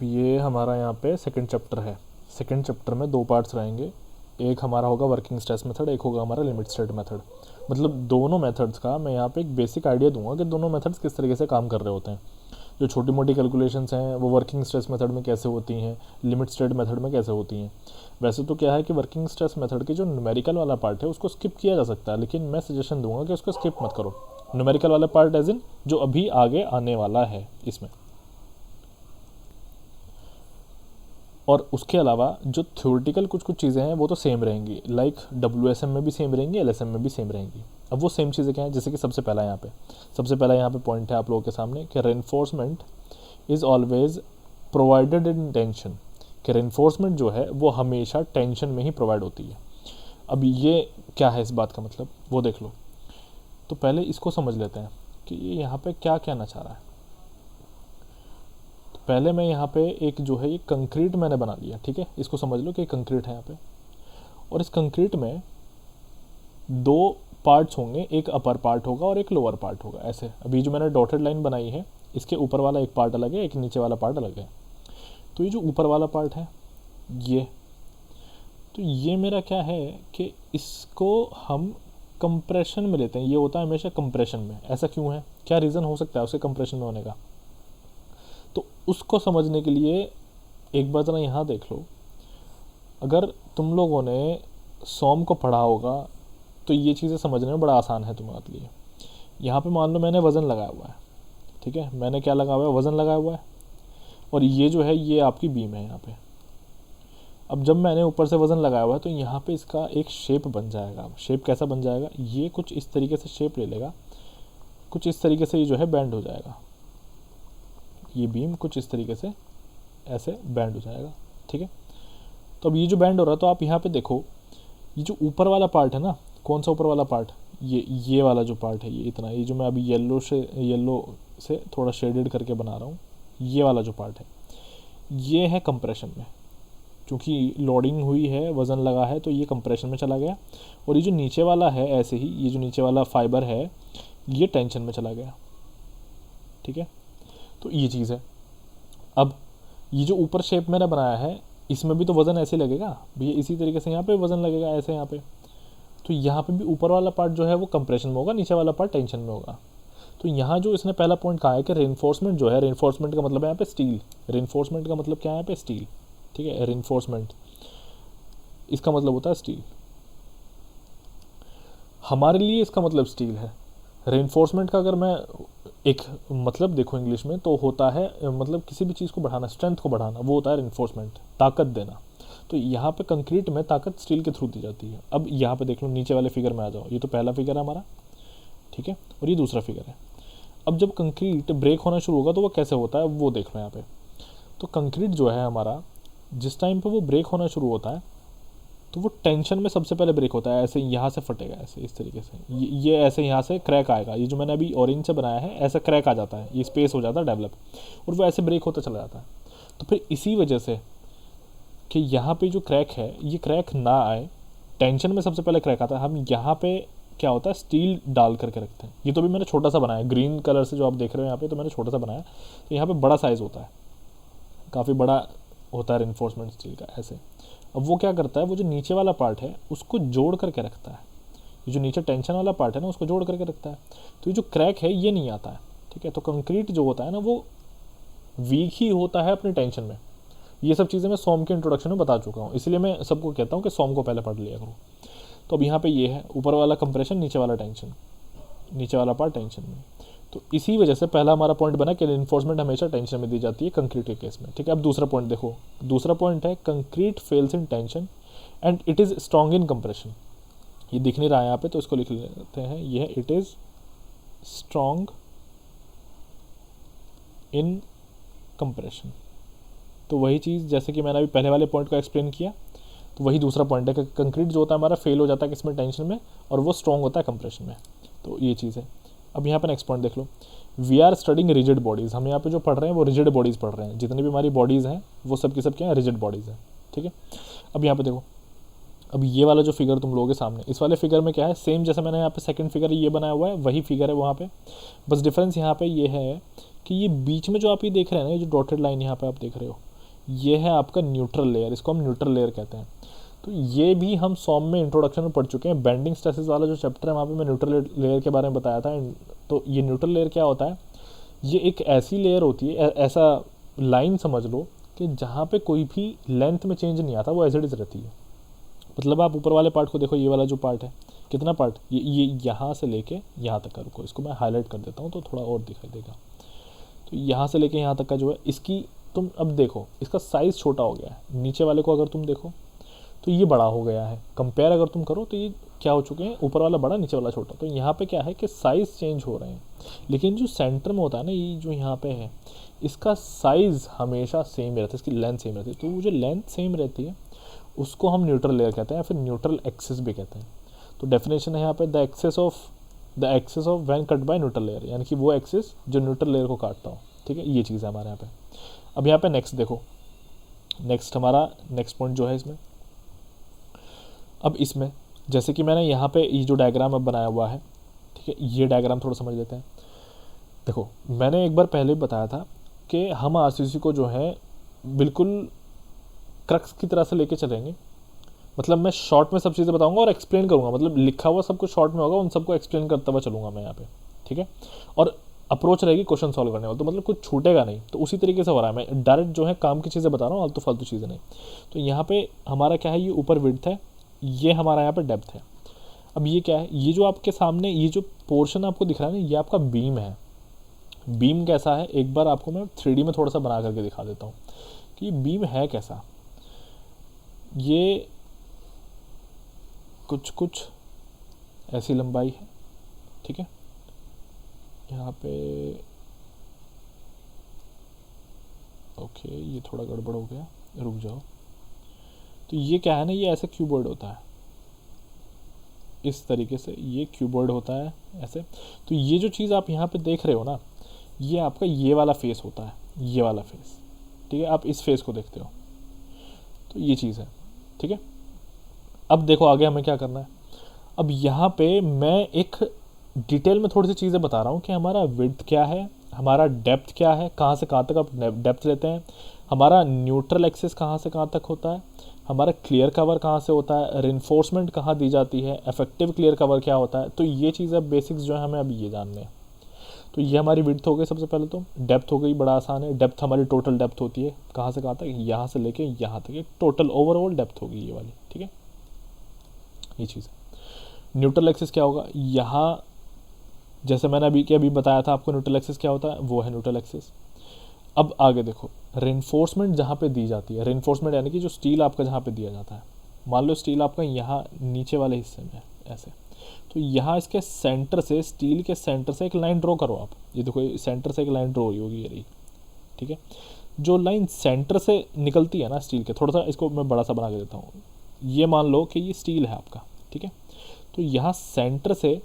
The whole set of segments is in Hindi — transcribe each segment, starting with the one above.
अब ये हमारा यहाँ पे सेकंड चैप्टर है। सेकंड चैप्टर में दो पार्ट्स रहेंगे, एक हमारा होगा वर्किंग स्ट्रेस मेथड, एक होगा हमारा लिमिट स्टेट मेथड। मतलब दोनों मेथड्स का मैं यहाँ पे एक बेसिक आइडिया दूंगा कि दोनों मेथड्स किस तरीके से काम कर रहे होते हैं। जो छोटी मोटी कैलकुलेशंस हैं वो वर्किंग स्ट्रेस मेथड में कैसे होती हैं, लिमिट स्टेट मेथड में कैसे होती हैं। वैसे तो क्या है कि वर्किंग स्ट्रेस मेथड की जो न्यूमेरिकल वाला पार्ट है उसको स्किप किया जा सकता है, लेकिन मैं सजेशन दूंगा कि उसको स्किप मत करो। न्यूमेरिकल वाला पार्ट एज इन जो अभी आगे आने वाला है इसमें। और उसके अलावा जो थ्योरेटिकल कुछ चीज़ें हैं वो तो सेम रहेंगी, लाइक WSM में भी सेम रहेंगी, LSM में भी सेम रहेंगी। अब वो सेम चीज़ें क्या हैं, जैसे कि सबसे पहला यहाँ पे पॉइंट है आप लोगों के सामने कि reinforcement is always provided in tension, कि रेनफोर्समेंट जो है वो हमेशा टेंशन में ही प्रोवाइड होती है। अब ये क्या है इस बात का मतलब, वो देख लो। तो पहले इसको समझ लेते हैं कि ये यहाँ पे क्या कहना चाह रहा है। पहले मैं यहाँ पे एक जो है ये कंक्रीट मैंने बना लिया, ठीक है। इसको समझ लो कि कंक्रीट है यहाँ पे, और इस कंक्रीट में दो पार्ट्स होंगे, एक अपर पार्ट होगा और एक लोअर पार्ट होगा। ऐसे अभी जो मैंने डॉटेड लाइन बनाई है इसके ऊपर वाला एक पार्ट अलग है, एक नीचे वाला पार्ट अलग है। तो ये जो ऊपर वाला पार्ट है ये मेरा क्या है कि इसको हम कंप्रेशन में लेते हैं। ये होता है हमेशा कंप्रेशन में। ऐसा क्यों है, क्या रीज़न हो सकता है उसके कंप्रेशन में होने का, तो उसको समझने के लिए एक बार ज़रा यहाँ देख लो। अगर तुम लोगों ने सॉम को पढ़ा होगा तो ये चीज़ें समझने में बड़ा आसान है तुम्हारे लिए। यहाँ पे मान लो मैंने वज़न लगाया हुआ है, ठीक है। मैंने क्या लगाया हुआ है, वज़न लगाया हुआ है, और ये जो है ये आपकी बीम है यहाँ पे। अब जब मैंने ऊपर से वज़न लगाया हुआ है तो यहाँ पे इसका एक शेप बन जाएगा। शेप कैसा बन जाएगा, ये कुछ इस तरीके से शेप ले लेगा, कुछ इस तरीके से ये जो है बैंड हो जाएगा। ये बीम कुछ इस तरीके से ऐसे बैंड हो जाएगा, ठीक है। तो अब ये जो बैंड हो रहा है तो आप यहाँ पे देखो, ये जो ऊपर वाला पार्ट है ना, कौन सा ऊपर वाला पार्ट, ये वाला जो पार्ट है, ये इतना, ये जो मैं अभी येलो से थोड़ा शेडेड करके बना रहा हूँ, ये वाला जो पार्ट है ये है कंप्रेशन में। क्योंकि लोडिंग हुई है, वज़न लगा है, तो ये कंप्रेशन में चला गया। और ये जो नीचे वाला है, ऐसे ही ये जो नीचे वाला फाइबर है ये टेंशन में चला गया, ठीक है। तो ये चीज़ है। अब ये जो ऊपर शेप मैंने बनाया है इसमें भी तो वज़न ऐसे लगेगा भैया, इसी तरीके से यहाँ पे वज़न लगेगा ऐसे यहाँ पे। तो यहाँ पे भी ऊपर वाला पार्ट जो है वो कंप्रेशन में होगा, नीचे वाला पार्ट टेंशन में होगा। तो यहाँ जो इसने पहला पॉइंट कहा है कि रेनफोर्समेंट जो है, रेनफोर्समेंट का मतलब है यहाँ पे स्टील। रेनफोर्समेंट का मतलब क्या है यहाँ पे, स्टील, ठीक है। रेनफोर्समेंट इसका मतलब होता है स्टील। हमारे लिए इसका मतलब स्टील है। रेनफोर्समेंट का अगर मैं एक मतलब देखो इंग्लिश में, तो होता है मतलब किसी भी चीज़ को बढ़ाना, स्ट्रेंथ को बढ़ाना, वो होता है रेनफोर्समेंट, ताकत देना। तो यहाँ पे कंक्रीट में ताकत स्टील के थ्रू दी जाती है। अब यहाँ पे देख लो, नीचे वाले फिगर में आ जाओ। ये तो पहला फिगर है हमारा, ठीक है, और ये दूसरा फिगर है। अब जब कंक्रीट ब्रेक होना शुरू होगा तो वो कैसे होता है वो देख लो यहाँ पे। तो कंक्रीट जो है हमारा, जिस टाइम पे वो ब्रेक होना शुरू होता है तो वो टेंशन में सबसे पहले ब्रेक होता है। ऐसे यहाँ से फटेगा, ऐसे इस तरीके से, ये ऐसे यहाँ से क्रैक आएगा। ये जो मैंने अभी ऑरेंज से बनाया है ऐसा क्रैक आ जाता है, ये स्पेस हो जाता है डेवलप, और वो ऐसे ब्रेक होता चला जाता है। तो फिर इसी वजह से कि यहाँ पे जो क्रैक है ये क्रैक ना आए, टेंशन में सबसे पहले क्रैक आता है। हम यहाँ पे क्या होता है, स्टील डाल करके रखते हैं। ये तो भी मैंने छोटा सा बनाया, ग्रीन कलर से जो आप देख रहे हो यहाँ पे, तो मैंने छोटा सा बनाया। तो यहाँ पे बड़ा साइज़ होता है, काफ़ी बड़ा होता है रेनफोर्समेंट स्टील का, ऐसे। अब वो क्या करता है, वो जो नीचे वाला पार्ट है उसको जोड़ करके रखता है। ये जो नीचे टेंशन वाला पार्ट है ना उसको जोड़ करके रखता है। तो ये जो क्रैक है ये नहीं आता है, ठीक है। तो कंक्रीट जो होता है ना वो वीक ही होता है अपनी टेंशन में। ये सब चीज़ें मैं सॉम के इंट्रोडक्शन में बता चुका हूँ, इसलिए मैं सबको कहता हूँ कि सॉम को पहले पढ़ लिया करो। तो अब यहाँ पे ये है ऊपर वाला कंप्रेशन, नीचे वाला टेंशन, नीचे वाला पार्ट टेंशन में। तो इसी वजह से पहला हमारा पॉइंट बना कि रेनफोर्समेंट हमेशा टेंशन में दी जाती है कंक्रीट के केस में, ठीक है। अब दूसरा पॉइंट देखो, दूसरा पॉइंट है concrete fails in tension and it is strong in compression. ये दिख नहीं रहा है यहाँ पे तो इसको लिख लेते हैं, ये it is strong in compression. तो वही चीज़ जैसे कि मैंने अभी पहले वाले पॉइंट को एक्सप्लेन किया, तो वही दूसरा पॉइंट है कि कंक्रीट जो होता है हमारा फेल हो जाता है किसमें, टेंशन में, और वो स्ट्रॉन्ग होता है कंप्रेशन में। तो ये चीज़ है। अब यहाँ पे नेक्स्ट पॉइंट देख लो, we are studying rigid bodies. हम यहाँ पे जो पढ़ रहे हैं वो रिजिड बॉडीज़ पढ़ रहे हैं। जितनी भी हमारी बॉडीज़ हैं वो सब की सब क्या है, रिजिड बॉडीज़ हैं, ठीक है। अब यहाँ पे देखो, अब ये वाला जो फिगर तुम लोगों के सामने, इस वाले फिगर में क्या है, सेम जैसे मैंने यहाँ पे सेकंड फिगर ये बनाया हुआ है वही फिगर है वहाँ पे। बस डिफरेंस यहाँ पे ये है कि ये बीच में जो आप ये देख रहे हैं ना, ये जो डॉटेड लाइन यहाँ पे आप देख रहे हो, ये है आपका न्यूट्रल लेयर, इसको हम न्यूट्रल लेयर कहते हैं। तो ये भी हम सॉम में इंट्रोडक्शन में पढ़ चुके हैं। बेंडिंग स्ट्रेसेस वाला जो चैप्टर है वहाँ पे मैं न्यूट्रल लेयर के बारे में बताया था। तो ये न्यूट्रल लेयर क्या होता है, ये एक ऐसी लेयर होती है, ऐसा लाइन समझ लो कि जहाँ पे कोई भी लेंथ में चेंज नहीं आता, वो एज इट इज़ रहती है। मतलब आप ऊपर वाले पार्ट को देखो, ये वाला जो पार्ट है, कितना पार्ट, ये यहाँ से लेके यहाँ तक का, रुको इसको मैं हाईलाइट कर देता हूँ तो थोड़ा और दिखाई देगा। तो यहाँ से लेके यहाँ तक का जो है, इसकी तुम अब देखो, इसका साइज़ छोटा हो गया है। नीचे वाले को अगर तुम देखो तो ये बड़ा हो गया है, कंपेयर अगर तुम करो तो ये क्या हो चुके हैं, ऊपर वाला बड़ा नीचे वाला छोटा। तो यहाँ पे क्या है कि साइज़ चेंज हो रहे हैं, लेकिन जो सेंटर में होता है ना, ये जो यहाँ पे है, इसका साइज़ हमेशा सेम रहता है, इसकी लेंथ सेम रहती है। तो वो जो लेंथ सेम रहती है उसको हम न्यूट्रल लेयर कहते हैं, या फिर न्यूट्रल एक्सिस भी कहते हैं। तो डेफिनेशन है यहाँ पे, the axis of when cut by neutral layer, यानी कि वो एक्सिस जो न्यूट्रल लेयर को काटता हो। ठीक है, ये चीज़ है हमारे यहाँ पे। अब यहाँ पे नेक्स्ट देखो, नेक्स्ट हमारा नेक्स्ट पॉइंट जो है इसमें, अब इसमें जैसे कि मैंने यहाँ पे ये जो डायग्राम अब बनाया हुआ है, ठीक है, ये डायग्राम थोड़ा समझ लेते हैं। देखो मैंने एक बार पहले भी बताया था कि हम आरसीसी को जो है बिल्कुल क्रक्स की तरह से लेके चलेंगे। मतलब मैं शॉर्ट में सब चीज़ें बताऊंगा और एक्सप्लेन करूंगा, मतलब लिखा हुआ सब कुछ शॉर्ट में होगा, उन सबको एक्सप्लेन करता हुआ चलूंगा मैं यहाँ पे। ठीक है, और अप्रोच रहेगी क्वेश्चन सॉल्व करने वाली, तो मतलब कुछ छूटेगा नहीं। तो उसी तरीके से हो रहा है, मैं डायरेक्ट जो है काम की चीज़ें बता रहा हूँ, आलतू फालतू चीज़ें नहीं। तो यहाँ पे हमारा क्या है, ये ऊपर विड्थ है, ये हमारा यहाँ पे डेप्थ है। अब ये क्या है, ये जो आपके सामने ये जो पोर्शन आपको दिख रहा है ना, ये आपका बीम है। बीम कैसा है, एक बार आपको मैं 3D में थोड़ा सा बना करके दिखा देता हूँ कि बीम है कैसा। ये कुछ ऐसी लंबाई है, ठीक है, यहाँ पे ओके, ये थोड़ा गड़बड़ हो गया, रुक जाओ। तो ये क्या है ना, ये ऐसे क्यूबॉइड होता है, इस तरीके से ये क्यूबॉइड होता है ऐसे। तो ये जो चीज़ आप यहाँ पे देख रहे हो ना, ये आपका ये वाला फेस होता है, ये वाला फेस। ठीक है, आप इस फेस को देखते हो, तो ये चीज़ है। ठीक है, अब देखो आगे हमें क्या करना है। अब यहाँ पे मैं एक डिटेल में थोड़ी सी चीज़ें बता रहा हूँ कि हमारा विड्थ क्या है, हमारा डेप्थ क्या है, कहाँ से कहाँ तक आप डेप्थ लेते हैं, हमारा न्यूट्रल एक्सिस कहाँ से कहाँ तक होता है, हमारा क्लियर कवर कहाँ से होता है, रिइंफोर्समेंट कहाँ दी जाती है, इफेक्टिव क्लियर कवर क्या होता है। तो ये चीज़ें बेसिक्स जो है हमें अभी ये जानने हैं। तो ये हमारी विड्थ हो गई सबसे पहले, तो डेप्थ हो गई, बड़ा आसान है। डेप्थ हमारी टोटल डेप्थ होती है, कहाँ से कहाँ तक, यहाँ से लेके यहाँ तक, ये टोटल ओवरऑल डेप्थ होगी ये वाली। ठीक है, ये चीज़ है। न्यूट्रल एक्सिस क्या होगा, यहाँ जैसे मैंने अभी बताया था आपको, न्यूट्रल एक्सिस क्या होता है, वो है न्यूट्रल एक्सिस। अब आगे देखो, रेनफोर्समेंट जहाँ पे दी जाती है, रेनफोर्समेंट यानी कि जो स्टील आपका जहाँ पे दिया जाता है, मान लो स्टील आपका यहाँ नीचे वाले हिस्से में है ऐसे, तो यहाँ इसके सेंटर से, स्टील के सेंटर से एक लाइन ड्रॉ करो आप। ये देखो, सेंटर से एक लाइन ड्रॉ हुई होगी, ये रही। ठीक है, जो लाइन सेंटर से निकलती है ना स्टील के, थोड़ा सा इसको मैं बड़ा सा बना के देता हूँ। ये मान लो कि ये स्टील है आपका, ठीक है, तो यहाँ सेंटर से,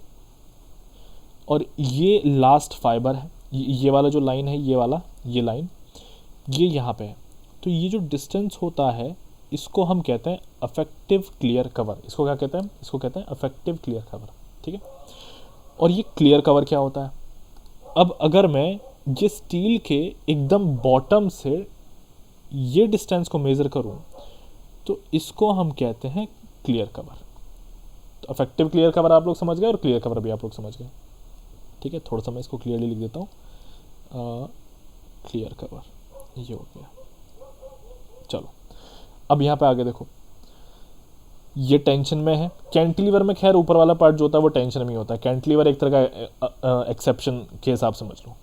और ये लास्ट फाइबर है, ये वाला जो लाइन है, ये वाला, ये लाइन, ये यहाँ पे है। तो ये जो डिस्टेंस होता है, इसको हम कहते हैं अफेक्टिव क्लियर कवर। इसको क्या कहते हैं, इसको कहते हैं अफेक्टिव क्लियर कवर। ठीक है, और ये क्लियर कवर क्या होता है, अब अगर मैं ये स्टील के एकदम बॉटम से ये डिस्टेंस को मेज़र करूं, तो इसको हम कहते हैं क्लियर कवर। तो अफेक्टिव क्लियर कवर आप लोग समझ गए, और क्लियर कवर भी आप लोग समझ गए। ठीक है, थोड़ा सा मैं इसको क्लियरली लिख देता हूँ, क्लियर कवर, ये हो गया। चलो अब यहाँ पे आगे देखो, ये टेंशन में है। कैंटिलीवर में खैर ऊपर वाला पार्ट जो होता है वो टेंशन में ही होता है। कैंटिलीवर एक तरह का एक्सेप्शन के हिसाब समझ लो।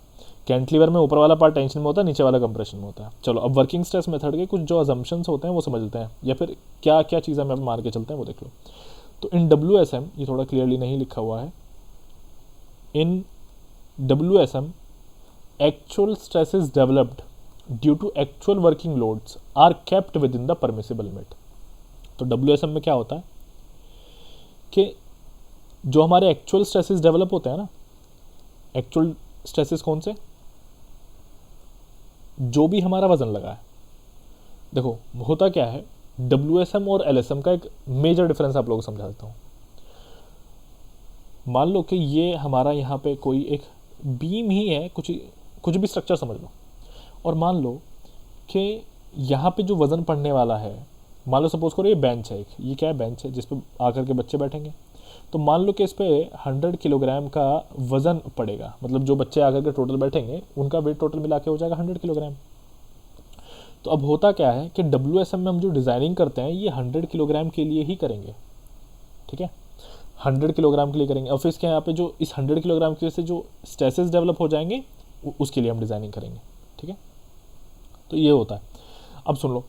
कैंटिलीवर में ऊपर वाला पार्ट टेंशन में होता है, नीचे वाला कंप्रेशन में होता है। चलो अब वर्किंग स्ट्रेस मेथड के कुछ जो अजम्पशंस होते हैं वो समझते हैं, या फिर क्या क्या चीज़ें हमें मार के चलते हैं वो देख लो। तो इन WSM, ये थोड़ा क्लियरली नहीं लिखा हुआ है, in WSM actual stresses developed due to actual working loads are kept within the permissible limit। तो WSM में क्या होता है कि जो हमारे एक्चुअल स्ट्रेसेस डेवलप होते हैं ना, एक्चुअल स्ट्रेसेस कौन से, जो भी हमारा वजन लगा है। देखो होता क्या है, WSM और LSM का एक मेजर डिफरेंस आप लोगों को समझा देता हूँ। मान लो कि ये हमारा यहाँ पे कोई एक बीम ही है, कुछ भी स्ट्रक्चर समझ लो, और मान लो कि यहाँ पे जो वज़न पड़ने वाला है, मान लो सपोज करो ये बेंच है, एक ये क्या है, बेंच है जिस पे आकर के बच्चे बैठेंगे। तो मान लो कि इस पे 100 किलोग्राम का वज़न पड़ेगा, मतलब जो बच्चे आकर के टोटल बैठेंगे उनका वेट टोटल मिला के हो जाएगा 100 किलोग्राम। तो अब होता क्या है कि WSM में हम जो डिज़ाइनिंग करते हैं ये 100 किलोग्राम के लिए ही करेंगे, ठीक है, 100 किलोग्राम के लिए करेंगे। और फिर इसके यहाँ पे जो इस 100 किलोग्राम की वजह से जो स्ट्रेसेस डेवलप हो जाएंगे उसके लिए हम डिज़ाइनिंग करेंगे, ठीक है। तो ये होता है। अब सुन लो,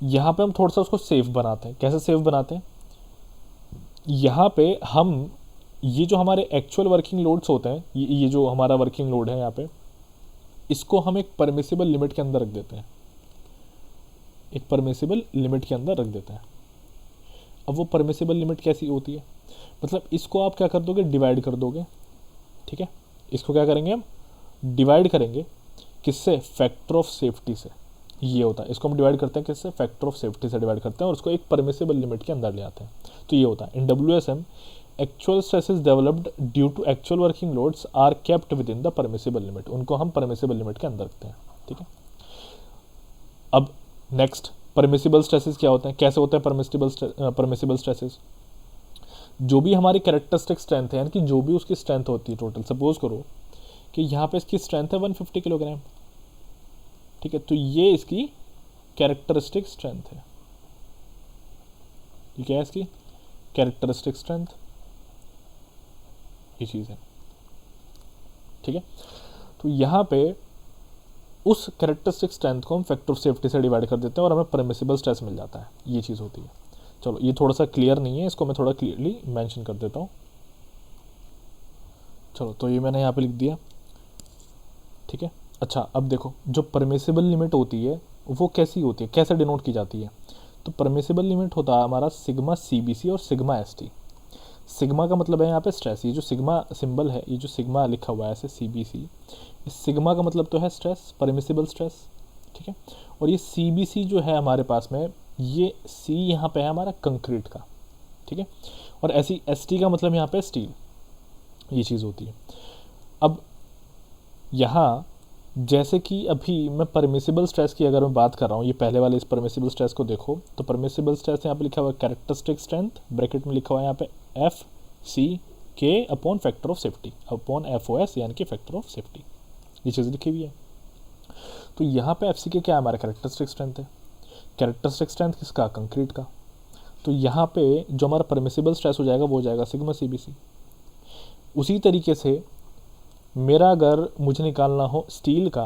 यहाँ पे हम थोड़ा सा उसको सेफ बनाते हैं। कैसे सेफ बनाते हैं, यहाँ पे हम ये जो हमारे एक्चुअल वर्किंग लोड्स होते हैं, ये जो हमारा वर्किंग लोड है यहाँ पे, इसको हम एक परमिसिबल लिमिट के अंदर रख देते हैं, एक परमिसिबल लिमिट के अंदर रख देते हैं। अब वो परमिसिबल लिमिट कैसी होती है, मतलब इसको आप क्या कर दोगे, डिवाइड कर दोगे, ठीक है। इसको क्या करेंगे हम, डिवाइड करेंगे, किससे, फैक्टर ऑफ सेफ्टी से। ये होता है, इसको हम डिवाइड करते हैं किससे, फैक्टर ऑफ सेफ्टी से डिवाइड करते हैं और उसको एक परमिसिबल लिमिट के अंदर ले आते हैं। तो ये होता है in WSM, actual stresses developed due to actual working loads are kept within the permissible limit. उनको हम परमिसिबल लिमिट के अंदर रखते हैं, ठीक है। अब नेक्स्ट, परमिसिबल स्ट्रेसेस क्या होते हैं, कैसे होते हैं परमिसिबल स्ट्रेसेस। जो भी हमारी कैरेक्टरिस्टिक स्ट्रेंथ है, यानी कि जो भी उसकी स्ट्रेंथ होती है टोटल, सपोज करो कि यहाँ पे इसकी स्ट्रेंथ है 150 किलोग्राम, ठीक है, तो ये इसकी कैरेक्टरिस्टिक स्ट्रेंथ है। ये क्या है, इसकी कैरेक्टरिस्टिक स्ट्रेंथ, ये चीज़ है, ठीक है। तो यहाँ पे उस कैरेक्टरिस्टिक स्ट्रेंथ को हम फैक्टर ऑफ सेफ्टी से डिवाइड कर देते हैं और हमें परमिसिबल स्ट्रेस मिल जाता है। ये चीज़ होती है। चलो, ये थोड़ा सा क्लियर नहीं है, इसको मैं थोड़ा क्लियरली मेंशन कर देता हूँ। चलो, तो ये मैंने यहाँ पे लिख दिया, ठीक है। अच्छा, अब देखो, जो परमिसिबल लिमिट होती है वो कैसी होती है, कैसे डिनोट की जाती है। तो परमिसिबल लिमिट होता है हमारा सिग्मा CBC और सिग्मा ST। सिग्मा का मतलब है यहाँ पे स्ट्रेस, ये जो सिग्मा सिंबल है, ये जो सिग्मा लिखा हुआ है ऐसे CBC, इस सिग्मा का मतलब तो है स्ट्रेस, परमिसिबल स्ट्रेस, ठीक है। और ये CBC जो है हमारे पास में, ये C यहाँ पे है हमारा कंक्रीट का, ठीक है। और ऐसी ST का मतलब यहाँ पे स्टील, ये चीज़ होती है। अब यहाँ जैसे कि अभी मैं परमिसिबल स्ट्रेस की अगर मैं बात कर रहा हूँ, ये पहले वाले इस परमिसिबल स्ट्रेस को देखो, तो परमिसिबल स्ट्रेस यहाँ पे लिखा हुआ है कैरेक्टरिस्टिक स्ट्रेंथ, ब्रैकेट में लिखा हुआ है यहाँ पे FCK upon factor of safety upon FOS, यानी कि फैक्टर ऑफ सेफ्टी, ये चीज़ लिखी हुई है। तो यहाँ पे FCK क्या है, हमारा कैरेक्टरिस्टिक स्ट्रेंथ है। कैरेक्टरिस्टिक स्ट्रेंथ किसका, कंक्रीट का। तो यहाँ पे जो हमारा परमिसिबल स्ट्रेस हो जाएगा वो हो जाएगा सिग्मा CBC। उसी तरीके से मेरा अगर मुझे निकालना हो स्टील का,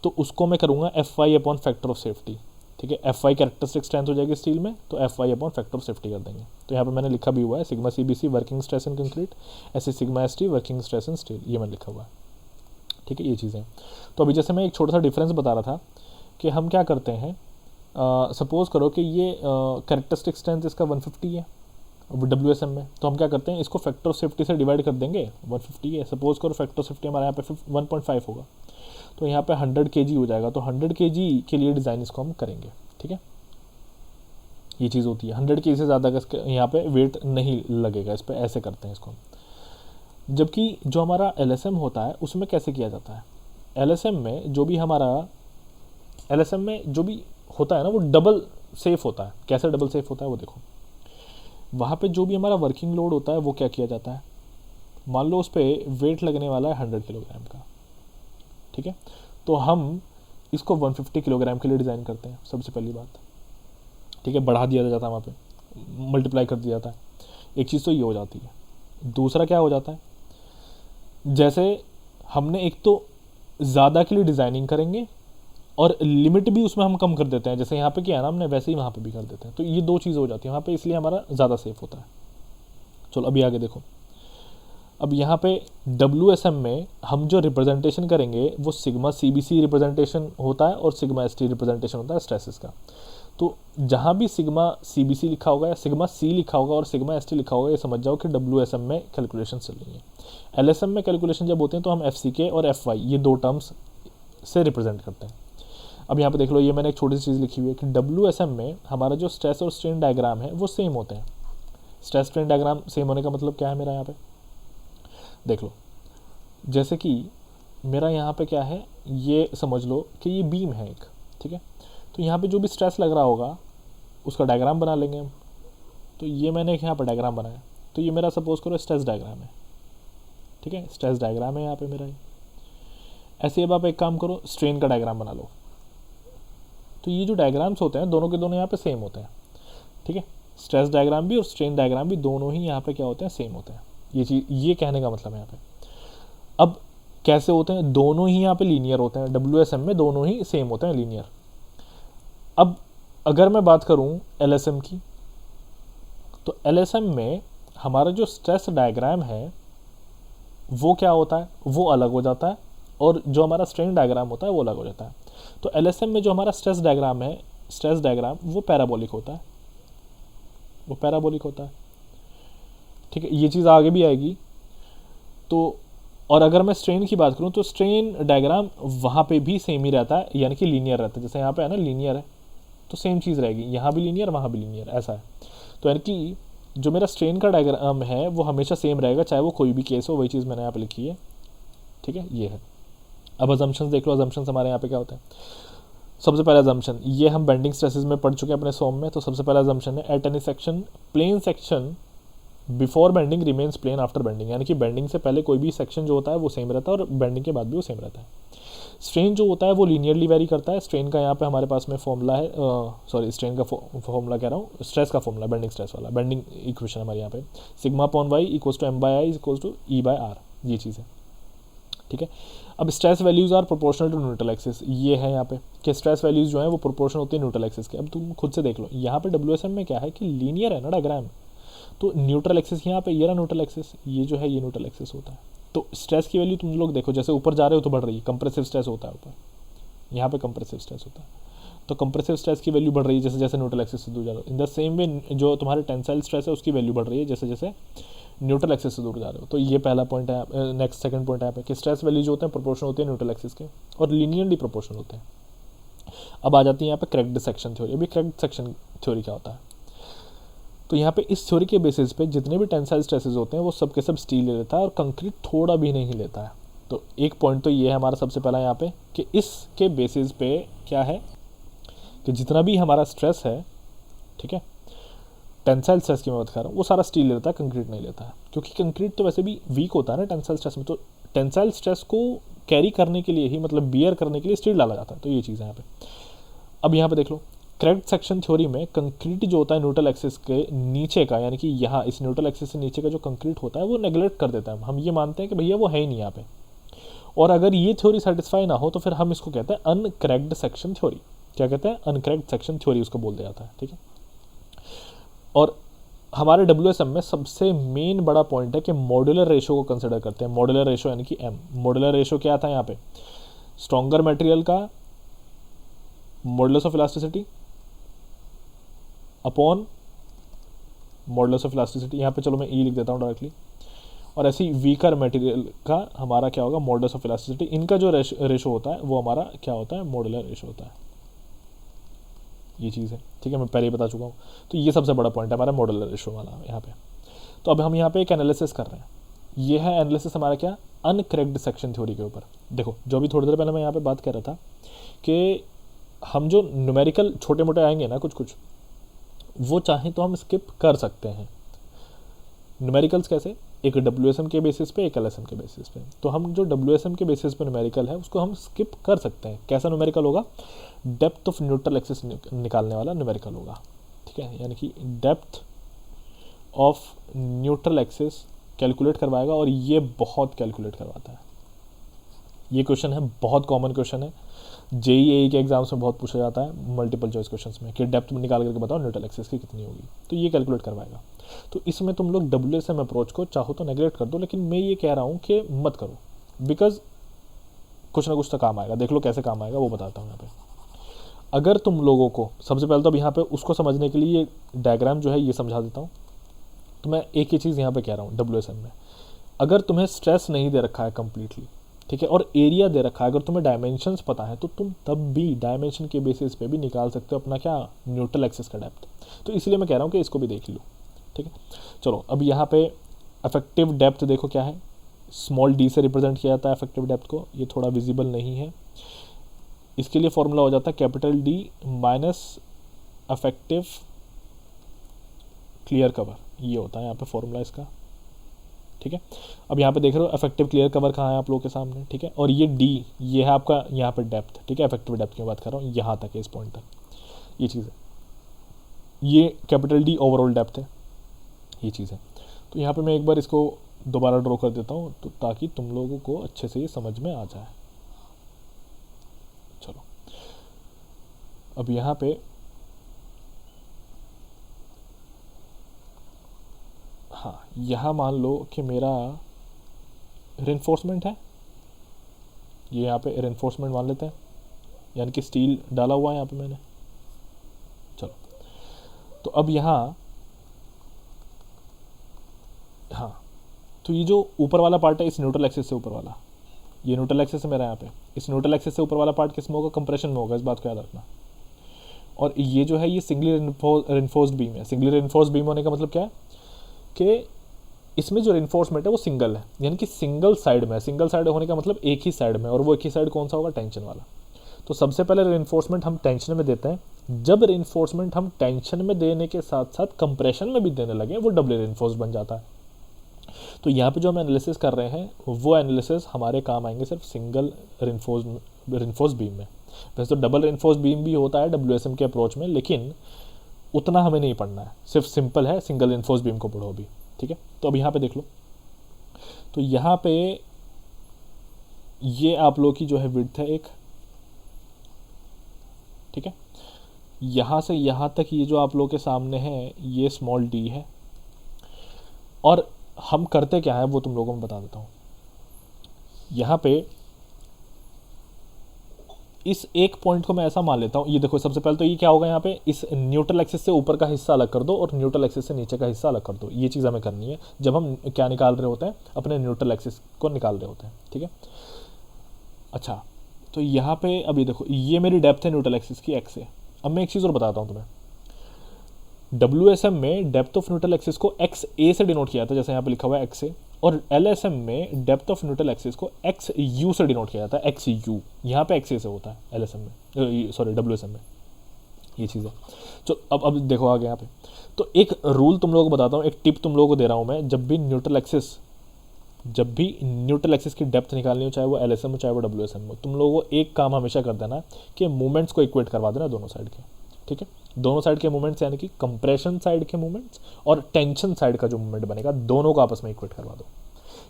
तो उसको मैं करूँगा FY upon factor of safety, ठीक है। FY कैरेक्टरिस्टिक स्ट्रेंथ हो जाएगी स्टील में, तो FY upon factor of safety कर देंगे। तो यहाँ पे मैंने लिखा भी हुआ है sigma CBC working stress in concrete, ऐसे sigma ST working stress in steel, ये मैंने लिखा हुआ है, ठीक है, ये चीज़ें। तो अभी जैसे मैं एक छोटा सा डिफरेंस बता रहा था कि हम क्या करते हैं, सपोज़ करो कि ये कैरेक्टरिस्टिक स्ट्रेंथ इसका 150 है WSM में, तो हम क्या करते हैं, इसको फैक्टर ऑफ सेफ्टी से डिवाइड कर देंगे। 150 है, सपोज करो फैक्टर ऑफ सेफ्टी हमारे यहाँ पे 1.5 होगा, तो यहाँ पे 100 kg हो जाएगा। तो 100 kg के लिए डिज़ाइन इसको हम करेंगे, ठीक है, ये चीज़ होती है। 100 kg से ज़्यादा का यहाँ पे वेट नहीं लगेगा इस पर, ऐसे करते हैं इसको। जबकि जो हमारा LSM होता है उसमें कैसे किया जाता है, LSM में जो भी होता है ना, वो डबल सेफ होता है। कैसे डबल सेफ होता है वो देखो, वहाँ पे जो भी हमारा वर्किंग लोड होता है वो क्या किया जाता है, मान लो उस पर वेट लगने वाला है 100 किलोग्राम का, ठीक है, तो हम इसको 150 किलोग्राम के लिए डिज़ाइन करते हैं सबसे पहली बात, ठीक है। बढ़ा दिया जाता है, वहाँ पे मल्टीप्लाई कर दिया जाता है। एक चीज़ तो ये हो जाती है। दूसरा क्या हो जाता है, जैसे हमने एक तो ज़्यादा के लिए डिज़ाइनिंग करेंगे और लिमिट भी उसमें हम कम कर देते हैं, जैसे यहाँ पे किया है ना हमने, वैसे ही वहाँ पे भी कर देते हैं। तो ये दो चीज़ हो जाती है वहाँ पे, इसलिए हमारा ज़्यादा सेफ होता है। चलो अभी आगे देखो। अब यहाँ पे WSM में हम जो रिप्रेजेंटेशन करेंगे वो सिग्मा CBC रिप्रेजेंटेशन होता है और सिग्मा ST रिप्रेजेंटेशन होता है स्ट्रेसेस का। तो जहाँ भी सिग्मा CBC लिखा होगा या सिग्मा C लिखा होगा और सिग्मा ST लिखा होगा, ये समझ जाओ कि WSM में कैलकुलेशन चल रही है। LSM में कैलकुलेशन जब होते हैं तो हम FCK और FY ये दो टर्म्स से रिप्रेजेंट करते हैं। अब यहाँ पे देख लो, ये मैंने एक छोटी सी चीज़ लिखी हुई है कि WSM में हमारा जो स्ट्रेस और स्ट्रेन डायग्राम है वो सेम होते हैं। स्ट्रेस स्ट्रेन डायग्राम सेम होने का मतलब क्या है मेरा, यहाँ पे देख लो, जैसे कि मेरा यहाँ पे क्या है, ये समझ लो कि ये बीम है एक, ठीक है। तो यहाँ पे जो भी स्ट्रेस लग रहा होगा उसका डायग्राम बना लेंगे हम। तो ये मैंने यहाँ पर डायग्राम बनाया, तो ये मेरा सपोज करो स्ट्रेस डायग्राम है, ठीक है, स्ट्रेस डायग्राम है यहाँ पे मेरा। ऐसे अब आप एक काम करो, स्ट्रेन का डायग्राम बना लो। तो ये जो डायग्राम्स होते हैं दोनों के दोनों यहाँ पे सेम होते हैं, ठीक है, स्ट्रेस डायग्राम भी और स्ट्रेन डायग्राम भी दोनों ही यहाँ पे क्या होते हैं, सेम होते हैं। ये चीज़, ये कहने का मतलब है यहाँ पे। अब कैसे होते हैं, दोनों ही यहाँ पे लीनियर होते हैं, WSM में दोनों ही सेम होते हैं, लीनियर। अब अगर मैं बात करूँ LSM की, तो LSM में हमारा जो स्ट्रेस डायग्राम है वो क्या होता है, वो अलग हो जाता है, और जो हमारा स्ट्रेन डायग्राम होता है वो अलग हो जाता है। तो LSM में जो हमारा स्ट्रेस डायग्राम है, स्ट्रेस डायग्राम वो पैराबोलिक होता है, वो पैराबोलिक होता है, ठीक है, ये चीज़ आगे भी आएगी। तो और अगर मैं स्ट्रेन की बात करूं तो स्ट्रेन डायग्राम वहाँ पे भी सेम ही रहता है, यानी कि लीनियर रहता है। जैसे यहाँ पे है ना लीनियर है, तो सेम चीज़ रहेगी, यहाँ भी लीनियर वहाँ भी लीनियर, ऐसा है। तो यानी कि जो मेरा स्ट्रेन का डायग्राम है वो हमेशा सेम रहेगा, चाहे वो कोई भी केस हो, वही चीज़ मैंने यहाँ पे लिखी है, ठीक है, ये है। अब अजम्पशंस देख लो, अजम्पशंस हमारे यहाँ पे क्या होता है। सबसे पहला अजम्पशन, ये हम बेंडिंग स्ट्रेसेस में पढ़ चुके हैं अपने सॉम में। तो सबसे पहला अजम्पशन है, at any section plane section before bending remains plane after bending, यानी कि बेंडिंग से पहले कोई भी सेक्शन जो होता है वो सेम रहता है और बेंडिंग के बाद भी वो सेम रहता है। स्ट्रेन जो होता है वो लीनियरली वेरी करता है। स्ट्रेन का यहाँ पे हमारे पास में फॉर्मूला है, सॉरी स्ट्रेन का फॉर्मूला कह रहा हूँ, स्ट्रेस का फॉर्मूला, बेंडिंग स्ट्रेस वाला, बेंडिंग इक्वेशन हमारे यहाँ पे sigma upon Y equals to M by I equals to E by R, ये चीज़ है, ठीक है। अब stress values are proportional to neutral axis, ये है यहाँ पे कि स्ट्रेस वैल्यूज़ जो है वो प्रोपोर्शनल होती है न्यूट्रल एक्सिस के। अब तुम खुद से देख लो, यहाँ पे WSM में क्या है कि लीनियर है ना डायग्राम, तो न्यूट्रल एक्सिस यहाँ पे, ये रहा न्यूट्रल एक्सिस, ये जो है ये न्यूट्रल एक्सिस होता है। तो स्ट्रेस की वैल्यू तुम लोग देखो, जैसे ऊपर जा रहे हो तो बढ़ रही है, कंप्रेसिव स्ट्रेस होता है ऊपर, यहाँ पे कंप्रेसिव स्ट्रेस होता है, तो कंप्रेसिव स्ट्रेस की वैल्यू बढ़ रही है जैसे जैसे न्यूट्रल एक्सिस से दूर जा रहे हो। इन द सेम वे जो तुम्हारे टेंसाइल स्ट्रेस है उसकी वैल्यू बढ़ रही है जैसे जैसे न्यूट्रल एक्सिस से दूर जा रहे हो। तो ये पहला पॉइंट है। नेक्स्ट सेकंड पॉइंट है यहाँ पे कि स्ट्रेस वैल्यू जो होते हैं प्रोपोर्शनल होते हैं न्यूट्रल एक्सिस के, और लीनियरली प्रोपोर्शनल होते हैं। अब आ जाती है यहाँ पे क्रैक्ड सेक्शन थ्योरी। अभी क्रैक्ड सेक्शन थ्योरी क्या होता है, तो यहाँ पे इस थ्योरी के बेसिस पे जितने भी टेंसाइल स्ट्रेसेस होते हैं वो सब के सब स्टील ले लेता है और कंक्रीट थोड़ा भी नहीं लेता है। तो एक पॉइंट तो ये है हमारा सबसे पहला यहाँ पे कि इसके बेसिस पे क्या है कि जितना भी हमारा स्ट्रेस है, ठीक है, टेंसाइल स्ट्रेस की मैं बात कर रहा हूँ, वो सारा स्टील लेता है, कंक्रीट नहीं लेता है, क्योंकि कंक्रीट तो वैसे भी वीक होता है ना टेंसाइल स्ट्रेस में। तो टेंसाइल स्ट्रेस को कैरी करने के लिए ही, मतलब बियर करने के लिए स्टील डाला जाता है। तो ये चीज़ है यहाँ पे। अब यहाँ पे देख लो, क्रैक्ड सेक्शन थ्योरी में कंक्रीट जो होता है न्यूट्रल एक्सिस के नीचे का, यानी कि यहाँ इस न्यूट्रल एक्सिस से नीचे का जो कंक्रीट होता है वो नेग्लेक्ट कर देता है। हम ये मानते हैं कि भैया वो है ही नहीं यहाँ पे, और अगर ये थ्योरी सेटिस्फाई ना हो तो फिर हम इसको कहते हैं अनक्रैक्ड सेक्शन थ्योरी। क्या कहते हैं, अनक्रैक्ड सेक्शन थ्योरी उसको बोल दिया जाता है, ठीक है। और हमारे WSM में सबसे मेन बड़ा पॉइंट है कि मॉड्यूलर रेशो को कंसिडर करते हैं। मॉड्यूलर रेशो यानी कि M। मॉड्यूलर रेशो क्या था यहाँ पे, स्ट्रॉन्गर मटेरियल का modulus of elasticity upon modulus of elasticity. यहाँ पे चलो मैं E लिख देता हूँ डायरेक्टली। और ऐसे ही वीकर मटेरियल का हमारा क्या होगा, मॉडुलस ऑफ इलास्टिसिटी। इनका जो रेशो होता है वो हमारा क्या होता है, मॉड्यूलर रेशो होता है। ये चीज़ है, ठीक है, मैं पहले ही बता चुका हूँ। तो ये सबसे बड़ा पॉइंट है हमारा मॉड्यूलर रेशो वाला यहाँ पे। तो अब हम यहाँ पे एक एनालिसिस कर रहे हैं। ये है एनालिसिस हमारा क्या, अनक्रैक्ड सेक्शन थ्योरी के ऊपर। देखो, जो अभी थोड़ी देर पहले मैं यहाँ पे बात कर रहा था कि हम जो न्यूमेरिकल छोटे मोटे आएंगे ना कुछ कुछ, वो चाहें तो हम स्किप कर सकते हैं। न्यूमेरिकल्स कैसे, एक WSM के बेसिस पे, एक LSM के बेसिस पे। तो हम जो WSM के बेसिस पे न्यूमेरिकल है उसको हम स्किप कर सकते हैं। कैसा न्यूमेरिकल होगा, डेप्थ ऑफ न्यूट्रल एक्सिस निकालने वाला न्यूमेरिकल होगा, ठीक है, यानी कि depth of neutral axis calculate करवाएगा, और ये बहुत कैलकुलेट करवाता है। ये क्वेश्चन है, बहुत कॉमन क्वेश्चन है, JEE के एग्जाम्स में बहुत पूछा जाता है मल्टीपल चॉइस क्वेश्चंस में कि डेप्थ निकाल करके बताओ न्यूट्रल एक्सिस की कितनी होगी। तो ये कैलकुलेट करवाएगा। तो इसमें तुम लोग WSM अप्रोच को चाहो तो नेगलेक्ट कर दो, लेकिन मैं ये कह रहा हूँ कि मत करो, बिकॉज कुछ ना कुछ तो काम आएगा। देख लो कैसे काम आएगा वो बताता हूँ यहाँ पे। अगर तुम लोगों को सबसे पहले तो अब यहाँ पे उसको समझने के लिए डायग्राम जो है ये समझा देता हूँ। तो मैं एक ही चीज़ यहाँ पे कह रहा हूँ, WSM में अगर तुम्हें स्ट्रेस नहीं दे रखा है कम्प्लीटली, ठीक है, और एरिया दे रखा है, अगर तुम्हें डायमेंशंस पता है तो तुम तब भी डायमेंशन के बेसिस पे भी निकाल सकते हो अपना क्या, न्यूट्रल एक्सिस का डेप्थ। तो इसलिए मैं कह रहा हूँ कि इसको भी देख लो, ठीक है। चलो अब यहाँ पे इफेक्टिव डेप्थ देखो क्या है, स्मॉल d से रिप्रेजेंट किया जाता है इफेक्टिव डेप्थ को। ये थोड़ा विजिबल नहीं है, इसके लिए फॉर्मूला हो जाता है capital D minus affective clear cover, ये होता है यहाँ पे फॉर्मूला इसका, ठीक है। अब यहाँ पे देख रहे हो इफेक्टिव क्लियर कवर कहाँ है आप लोगों के सामने, ठीक है। और ये डी, ये है आपका यहाँ पे डेप्थ, ठीक है। इफेक्टिव डेप्थ की बात कर रहा हूँ, यहाँ तक है, इस पॉइंट तक ये चीज़ है। ये कैपिटल डी ओवरऑल डेप्थ है, ये चीज़ है। तो यहाँ पे मैं एक बार इसको दोबारा ड्रॉ कर देता हूँ, तो ताकि तुम लोगों को अच्छे से ये समझ में आ जाए। चलो अब यहाँ पे हाँ, यहाँ मान लो कि मेरा रेनफोर्समेंट है, ये यहाँ पे रेनफोर्समेंट मान लेते हैं, यानी कि स्टील डाला हुआ है यहाँ पे मैंने। चलो तो अब यहाँ हाँ, तो ये जो ऊपर वाला पार्ट है इस न्यूट्रल एक्सिस से ऊपर वाला, ये न्यूट्रल एक्सिस है मेरा यहाँ पे, इस न्यूट्रल एक्सिस से ऊपर वाला पार्ट किस में होगा, कंप्रेशन में होगा, इस बात को याद रखना। और ये जो है ये सिंगली रेनफोर्स्ड बीम है। सिंगली रेनफोर्स्ड बीम होने का मतलब क्या है कि इसमें जो रेनफोर्समेंट है वो सिंगल है, यानी कि सिंगल साइड में है। सिंगल साइड होने का मतलब एक ही साइड में, और वो एक ही साइड कौन सा होगा, टेंशन वाला। तो सबसे पहले रेनफोर्समेंट हम टेंशन में देते हैं। जब रेनफोर्समेंट हम टेंशन में देने के साथ साथ कंप्रेशन में भी देने लगे, वो डबल रेनफोर्स बन जाता है। तो यहाँ पे जो हम एनालिसिस कर रहे हैं वो एनालिसिस हमारे काम आएंगे सिर्फ सिंगल रेनफोर्स बीम में। वैसे तो डबल रेनफोर्स बीम भी होता है WSM के अप्रोच में, लेकिन उतना हमें नहीं पढ़ना है, सिर्फ सिंपल है सिंगल रेनफोर्स बीम को पढ़ो अभी, ठीक है। तो अब यहाँ पे देख लो, तो यहाँ पे ये आप लोग की जो है विड्थ है एक, ठीक है। यहाँ से यहाँ तक ये जो आप लोग के सामने है ये स्मॉल डी है। और हम करते क्या है वो तुम लोगों को बता देता हूँ। यहाँ पे इस एक पॉइंट को मैं ऐसा मान लेता हूँ, ये देखो सबसे पहले तो ये क्या होगा, यहाँ पे इस न्यूट्रल एक्सिस से ऊपर का हिस्सा अलग कर दो और न्यूट्रल एक्सिस से नीचे का हिस्सा अलग कर दो। ये चीज़ हमें करनी है जब हम क्या निकाल रहे होते हैं, अपने न्यूट्रल एक्सिस को निकाल रहे होते हैं, ठीक है। अच्छा, तो यहाँ पे अभी देखो ये मेरी डेप्थ है न्यूट्रल एक्सिस की एक्स है। अब मैं एक चीज़ और बताता हूँ तुम्हें, WSM में डेप्थ ऑफ न्यूट्रल एक्सिस को XA से डिनोट किया जाता है, जैसे यहाँ पे लिखा हुआ है XA। और LSM में डेप्थ ऑफ न्यूट्रल एक्सिस को XU से डिनोट किया जाता है, XU। यहाँ पे XA से होता है LSM में, सॉरी WSM में, ये चीज़ है। तो अब देखो आगे यहाँ पे, तो एक रूल तुम लोगों को बताता हूँ, एक टिप तुम लोगों को दे रहा हूँ मैं। जब भी न्यूट्रल एक्सिस की डेप्थ निकालनी हो, चाहे वो LSM हो चाहे वो WSM हो, तुम लोगों को एक काम हमेशा कर देना कि मूवमेंट्स को इक्वेट करवा देना दोनों साइड के, ठीक है। दोनों साइड के मूवमेंट्स यानी कि कंप्रेशन साइड के मूवमेंट्स और टेंशन साइड का जो मूवमेंट बनेगा, दोनों को आपस में इक्वेट करवा दो।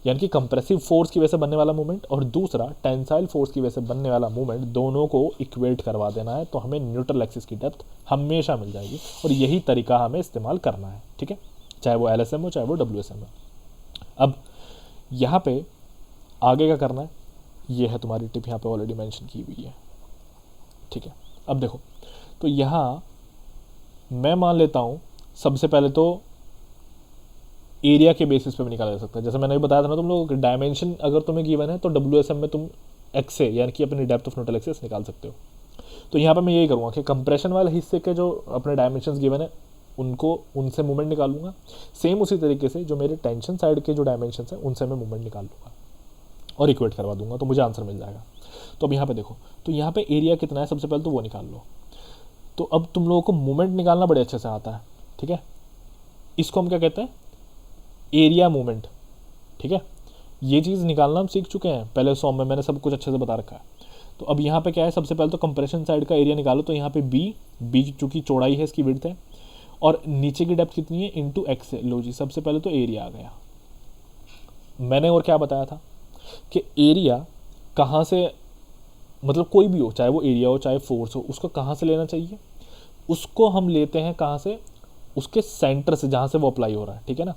यानी कि कंप्रेसिव फोर्स की वजह से बनने वाला मूवमेंट और दूसरा टेंसाइल फोर्स की वजह से बनने वाला मूवमेंट, दोनों को इक्वेट करवा देना है। तो हमें न्यूट्रल एक्सिस की डेप्थ हमेशा मिल जाएगी, और यही तरीका हमें इस्तेमाल करना है, ठीक है, चाहे वो LSM हो चाहे वो WSM हो। अब यहाँ पे आगे क्या करना है, ये है तुम्हारी टिप, यहाँ पे ऑलरेडी मेंशन की हुई है, ठीक है। अब देखो, तो यहाँ मैं मान लेता हूँ सबसे पहले तो एरिया के बेसिस पे भी निकाला जा सकता है। जैसे मैंने भी बताया था ना तुम लोगों को, डायमेंशन अगर तुम्हें गिवन है तो WSM में तुम XA यानी कि अपनी डेप्थ ऑफ न्यूट्रल एक्सिस निकाल सकते हो। तो यहाँ पे मैं यही करूँगा कि कंप्रेशन वाले हिस्से के जो अपने डायमेंशन गिवन है उनसे मूवमेंट निकालूंगा। सेम उसी तरीके से जो मेरे टेंशन साइड के जो डायमेंशन है उनसे मैं मूवमेंट निकाल लूँगा और इक्वेट करवा दूंगा, तो मुझे आंसर मिल जाएगा। तो अब यहाँ पे देखो, तो यहाँ पे एरिया कितना है सबसे पहले तो वो निकाल लो। तो अब तुम लोगों को मूवमेंट निकालना बड़े अच्छे से आता है, ठीक है। इसको हम क्या कहते हैं, एरिया मूवमेंट, ठीक है। ये चीज़ निकालना हम सीख चुके हैं पहले सॉम में, मैंने सब कुछ अच्छे से बता रखा है। तो अब यहाँ पे क्या है, सबसे पहले तो कंप्रेशन साइड का एरिया निकालो। तो यहाँ पे बी चूँकि चौड़ाई है, इसकी विड्थ है, और नीचे की डेप्थ कितनी है, इंटू एक्स है। लो जी, सबसे पहले तो एरिया आ गया। मैंने और क्या बताया था कि एरिया कहाँ से, मतलब कोई भी हो, चाहे वो एरिया हो चाहे फोर्स हो, उसको कहाँ से लेना चाहिए, उसको हम लेते हैं कहाँ से, उसके सेंटर से, जहाँ से वो अप्लाई हो रहा है, ठीक है ना,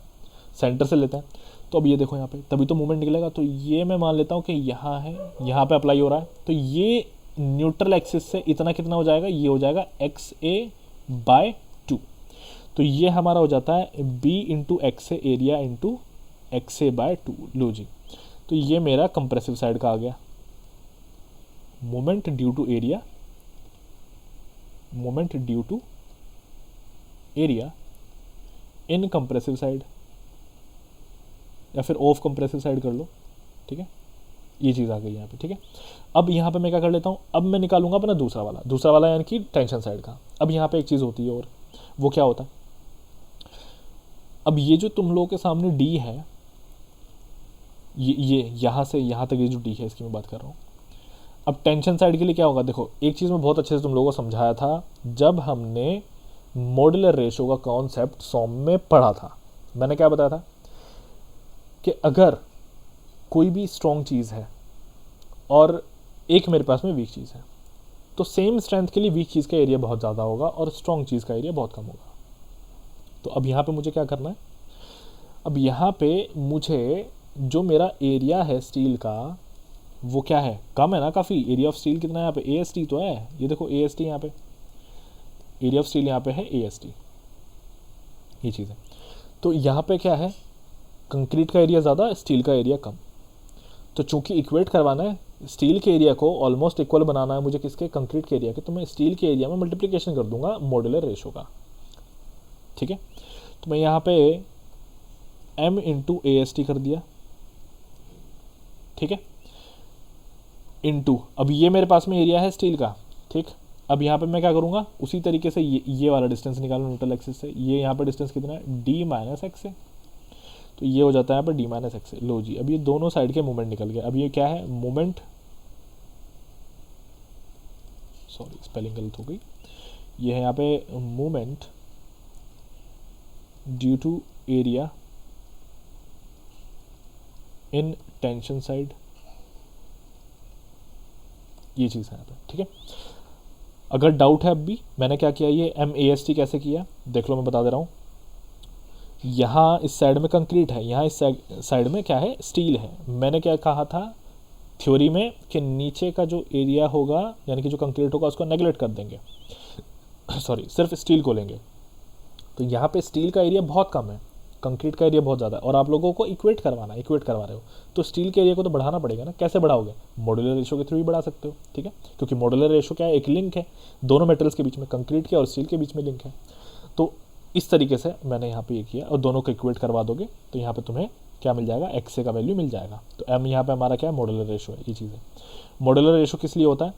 सेंटर से लेते हैं। तो अब ये देखो यहाँ पे, तभी तो मूवमेंट निकलेगा। तो ये मैं मान लेता हूँ कि यहाँ है, यहाँ पे अप्लाई हो रहा है, तो ये न्यूट्रल एक्सिस से इतना कितना हो जाएगा, ये हो जाएगा XA/2। तो ये हमारा हो जाता है B into XA area into XA/2। लो जी, तो ये मेरा कंप्रेसिव साइड का आ गया, moment due to area in compressive side, या फिर ऑफ कंप्रेसिव साइड कर लो, ठीक है। ये चीज़ आ गई यहाँ पे, ठीक है। अब यहाँ पे मैं क्या कर लेता हूँ, अब मैं निकालूंगा अपना दूसरा वाला यानी कि टेंशन साइड का। अब यहाँ पे एक चीज़ होती है और वो क्या होता है, अब ये जो तुम लोगों के सामने डी है, ये यहाँ से यहाँ तक ये जो डी है इसकी मैं बात कर रहा हूँ। अब टेंशन साइड के लिए क्या होगा, देखो एक चीज़ मैं बहुत अच्छे से तुम लोगों को समझाया था जब हमने मॉड्यूलर रेशो का कॉन्सेप्ट सॉम में पढ़ा था। मैंने क्या बताया था कि अगर कोई भी स्ट्रॉन्ग चीज़ है और एक मेरे पास में वीक चीज़ है, तो सेम स्ट्रेंथ के लिए वीक चीज़ का एरिया बहुत ज़्यादा होगा और स्ट्रॉन्ग चीज़ का एरिया बहुत कम होगा। तो अब यहाँ पे मुझे क्या करना है, अब यहाँ पे मुझे जो मेरा एरिया है स्टील का वो क्या है, कम है ना काफ़ी। एरिया ऑफ स्टील कितना है यहाँ पे, AST तो है, ये देखो AST यहाँ पे, एरिया ऑफ स्टील यहाँ पे है AST, ये चीज़ है। तो यहाँ पे क्या है, कंक्रीट का एरिया ज़्यादा, स्टील का एरिया कम। तो चूंकि इक्वेट करवाना है, स्टील के एरिया को ऑलमोस्ट इक्वल बनाना है मुझे किसके, कंक्रीट के एरिया के, तो मैं स्टील के एरिया में मल्टीप्लिकेशन कर दूंगा मॉड्यूलर रेशो का, ठीक है। तो मैं यहाँ पे M इंटू AST कर दिया, ठीक है, इंटू, अब ये मेरे पास में एरिया है स्टील का, ठीक। अब यहाँ पे मैं क्या करूँगा, उसी तरीके से ये वाला डिस्टेंस निकालूँ न्यूट्रल एक्सिस से। ये यहाँ पे डिस्टेंस कितना है, D माइनस एक्स है, तो ये हो जाता है यहाँ पे D माइनस एक्स। लो जी, अब ये दोनों साइड के मूवमेंट निकल गए। अब ये क्या है, मूवमेंट, सॉरी स्पेलिंग गलत हो गई, ये है यहाँ पे movement due to area in tension side, ये चीज़ है यहाँ पे, ठीक है। अगर डाउट है अब भी, मैंने क्या किया, ये MAST कैसे किया देख लो, मैं बता दे रहा हूँ। यहाँ इस साइड में कंक्रीट है, यहाँ इस साइड में क्या है, स्टील है। मैंने क्या कहा था थ्योरी में कि नीचे का जो एरिया होगा यानी कि जो कंक्रीट होगा उसको नेगलेक्ट कर देंगे सॉरी, सिर्फ स्टील को लेंगे। तो यहाँ पे स्टील का एरिया बहुत कम है, कंक्रीट का एरिया बहुत ज़्यादा है, और आप लोगों को इक्वेट करवा रहे हो, तो स्टील के एरिया को तो बढ़ाना पड़ेगा ना। कैसे बढ़ाओगे, मॉड्यूलर रेशो के थ्रू ही बढ़ा सकते हो, ठीक है, क्योंकि मॉड्यूलर रेशो क्या है, एक लिंक है दोनों मेटल्स के बीच में, कंक्रीट के और स्टील के बीच में लिंक है। तो इस तरीके से मैंने यहाँ पे ये किया, और दोनों को इक्वेट करवा दोगे तो यहाँ पे तुम्हें क्या मिल जाएगा, XA का वैल्यू मिल जाएगा। तो M यहाँ पे हमारा क्या है, मॉड्यूलर रेशो है, ये चीज़ है। मॉड्यूलर रेशो किस लिए होता है,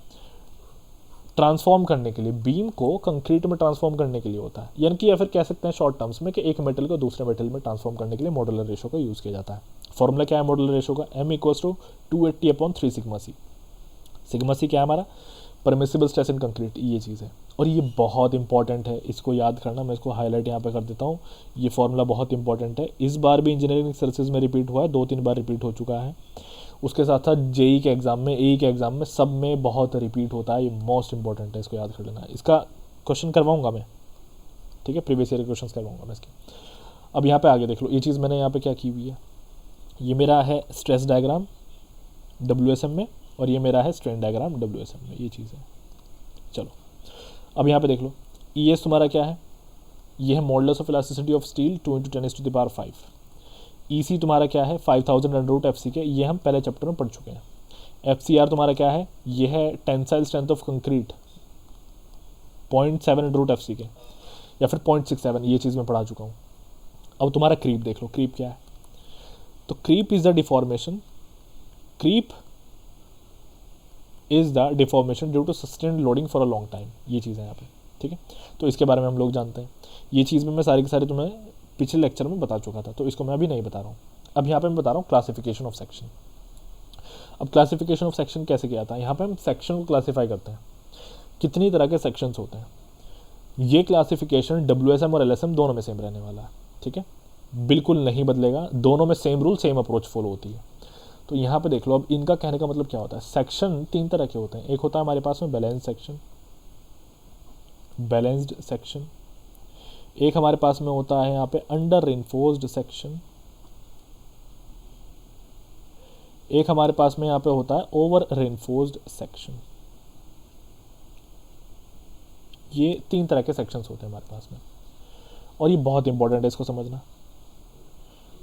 ट्रांसफॉर्म करने के लिए, बीम को कंक्रीट में ट्रांसफॉर्म करने के लिए होता है, यानी कि या फिर कह सकते हैं शॉर्ट टर्म्स में कि एक मेटल को दूसरे मेटल में ट्रांसफॉर्म करने के लिए मॉड्यूलर रेशो का यूज़ किया जाता है। फॉर्मूला क्या है मॉड्यूलर रेशो का, M = 280/3 sigma C। Sigma C क्या है हमारा, परमिसिबल स्ट्रेस इन कंक्रीट, ये चीज़ है। और ये बहुत इंपॉर्टेंट है, इसको याद करना, मैं इसको हाईलाइट यहाँ पे कर देता हूँ। ये फॉर्मूला बहुत इंपॉर्टेंट है, इस बार भी इंजीनियरिंग सर्विसेज में रिपीट हुआ है, 2-3 बार रिपीट हो चुका है। उसके साथ साथ JEE के एग्ज़ाम में, AE के एग्ज़ाम में, सब में बहुत रिपीट होता है। ये मोस्ट इंपॉर्टेंट है, इसको याद कर लेना। इसका क्वेश्चन करवाऊँगा मैं, ठीक है, प्रीवियस ईयर क्वेश्चन करवाऊँगा मैं इसके। अब यहाँ पे आगे देख लो, ये चीज़ मैंने यहाँ पे क्या की हुई है, ये मेरा है स्ट्रेस डायग्राम WSM में, और ये मेरा है स्ट्रेन डायग्राम WSM में, ये चीज़ है। चलो अब यहाँ पे देख लो, ES तुम्हारा क्या है, ये है modulus of elasticity of steel 2 × 10⁵। EC तुम्हारा क्या है, 5000 √FC के, ये हम पहले चैप्टर में पढ़ चुके हैं। FCR तुम्हारा क्या है, ये है tensile strength of concrete 0.7 √FC के, या फिर 0.67, ये चीज़ मैं पढ़ा चुका हूँ। अब तुम्हारा क्रीप देख लो, क्रीप क्या है, तो creep is the deformation, creep is the deformation due to sustained loading for a long time, ये चीज़ है यहाँ पे, ठीक है। तो इसके बारे में हम लोग जानते हैं, ये चीज़ में मैं सारी की सारी तुम्हें पिछले लेक्चर में बता चुका था, तो इसको मैं अभी नहीं बता रहा हूँ। अब यहाँ पे मैं बता रहा हूँ क्लासिफिकेशन ऑफ सेक्शन। अब क्लासिफिकेशन ऑफ सेक्शन कैसे किया था, यहाँ पे हम सेक्शन को क्लासीफाई करते हैं, कितनी तरह के सेक्शंस होते हैं। ये क्लासिफिकेशन WSM और LSM दोनों में सेम रहने वाला है, ठीक है, बिल्कुल नहीं बदलेगा, दोनों में same rule same approach follow होती है। तो यहाँ पे देख लो, अब इनका कहने का मतलब क्या होता है, सेक्शन 3 तरह के होते हैं। एक होता है हमारे पास में बैलेंस सेक्शन, बैलेंस्ड सेक्शन, एक हमारे पास में होता है यहाँ पे अंडर रेनफोर्स्ड सेक्शन, एक हमारे पास में यहाँ पे होता है ओवर रेनफोर्स्ड सेक्शन। ये 3 तरह के सेक्शंस होते हैं हमारे पास में, और ये बहुत इंपॉर्टेंट है इसको समझना।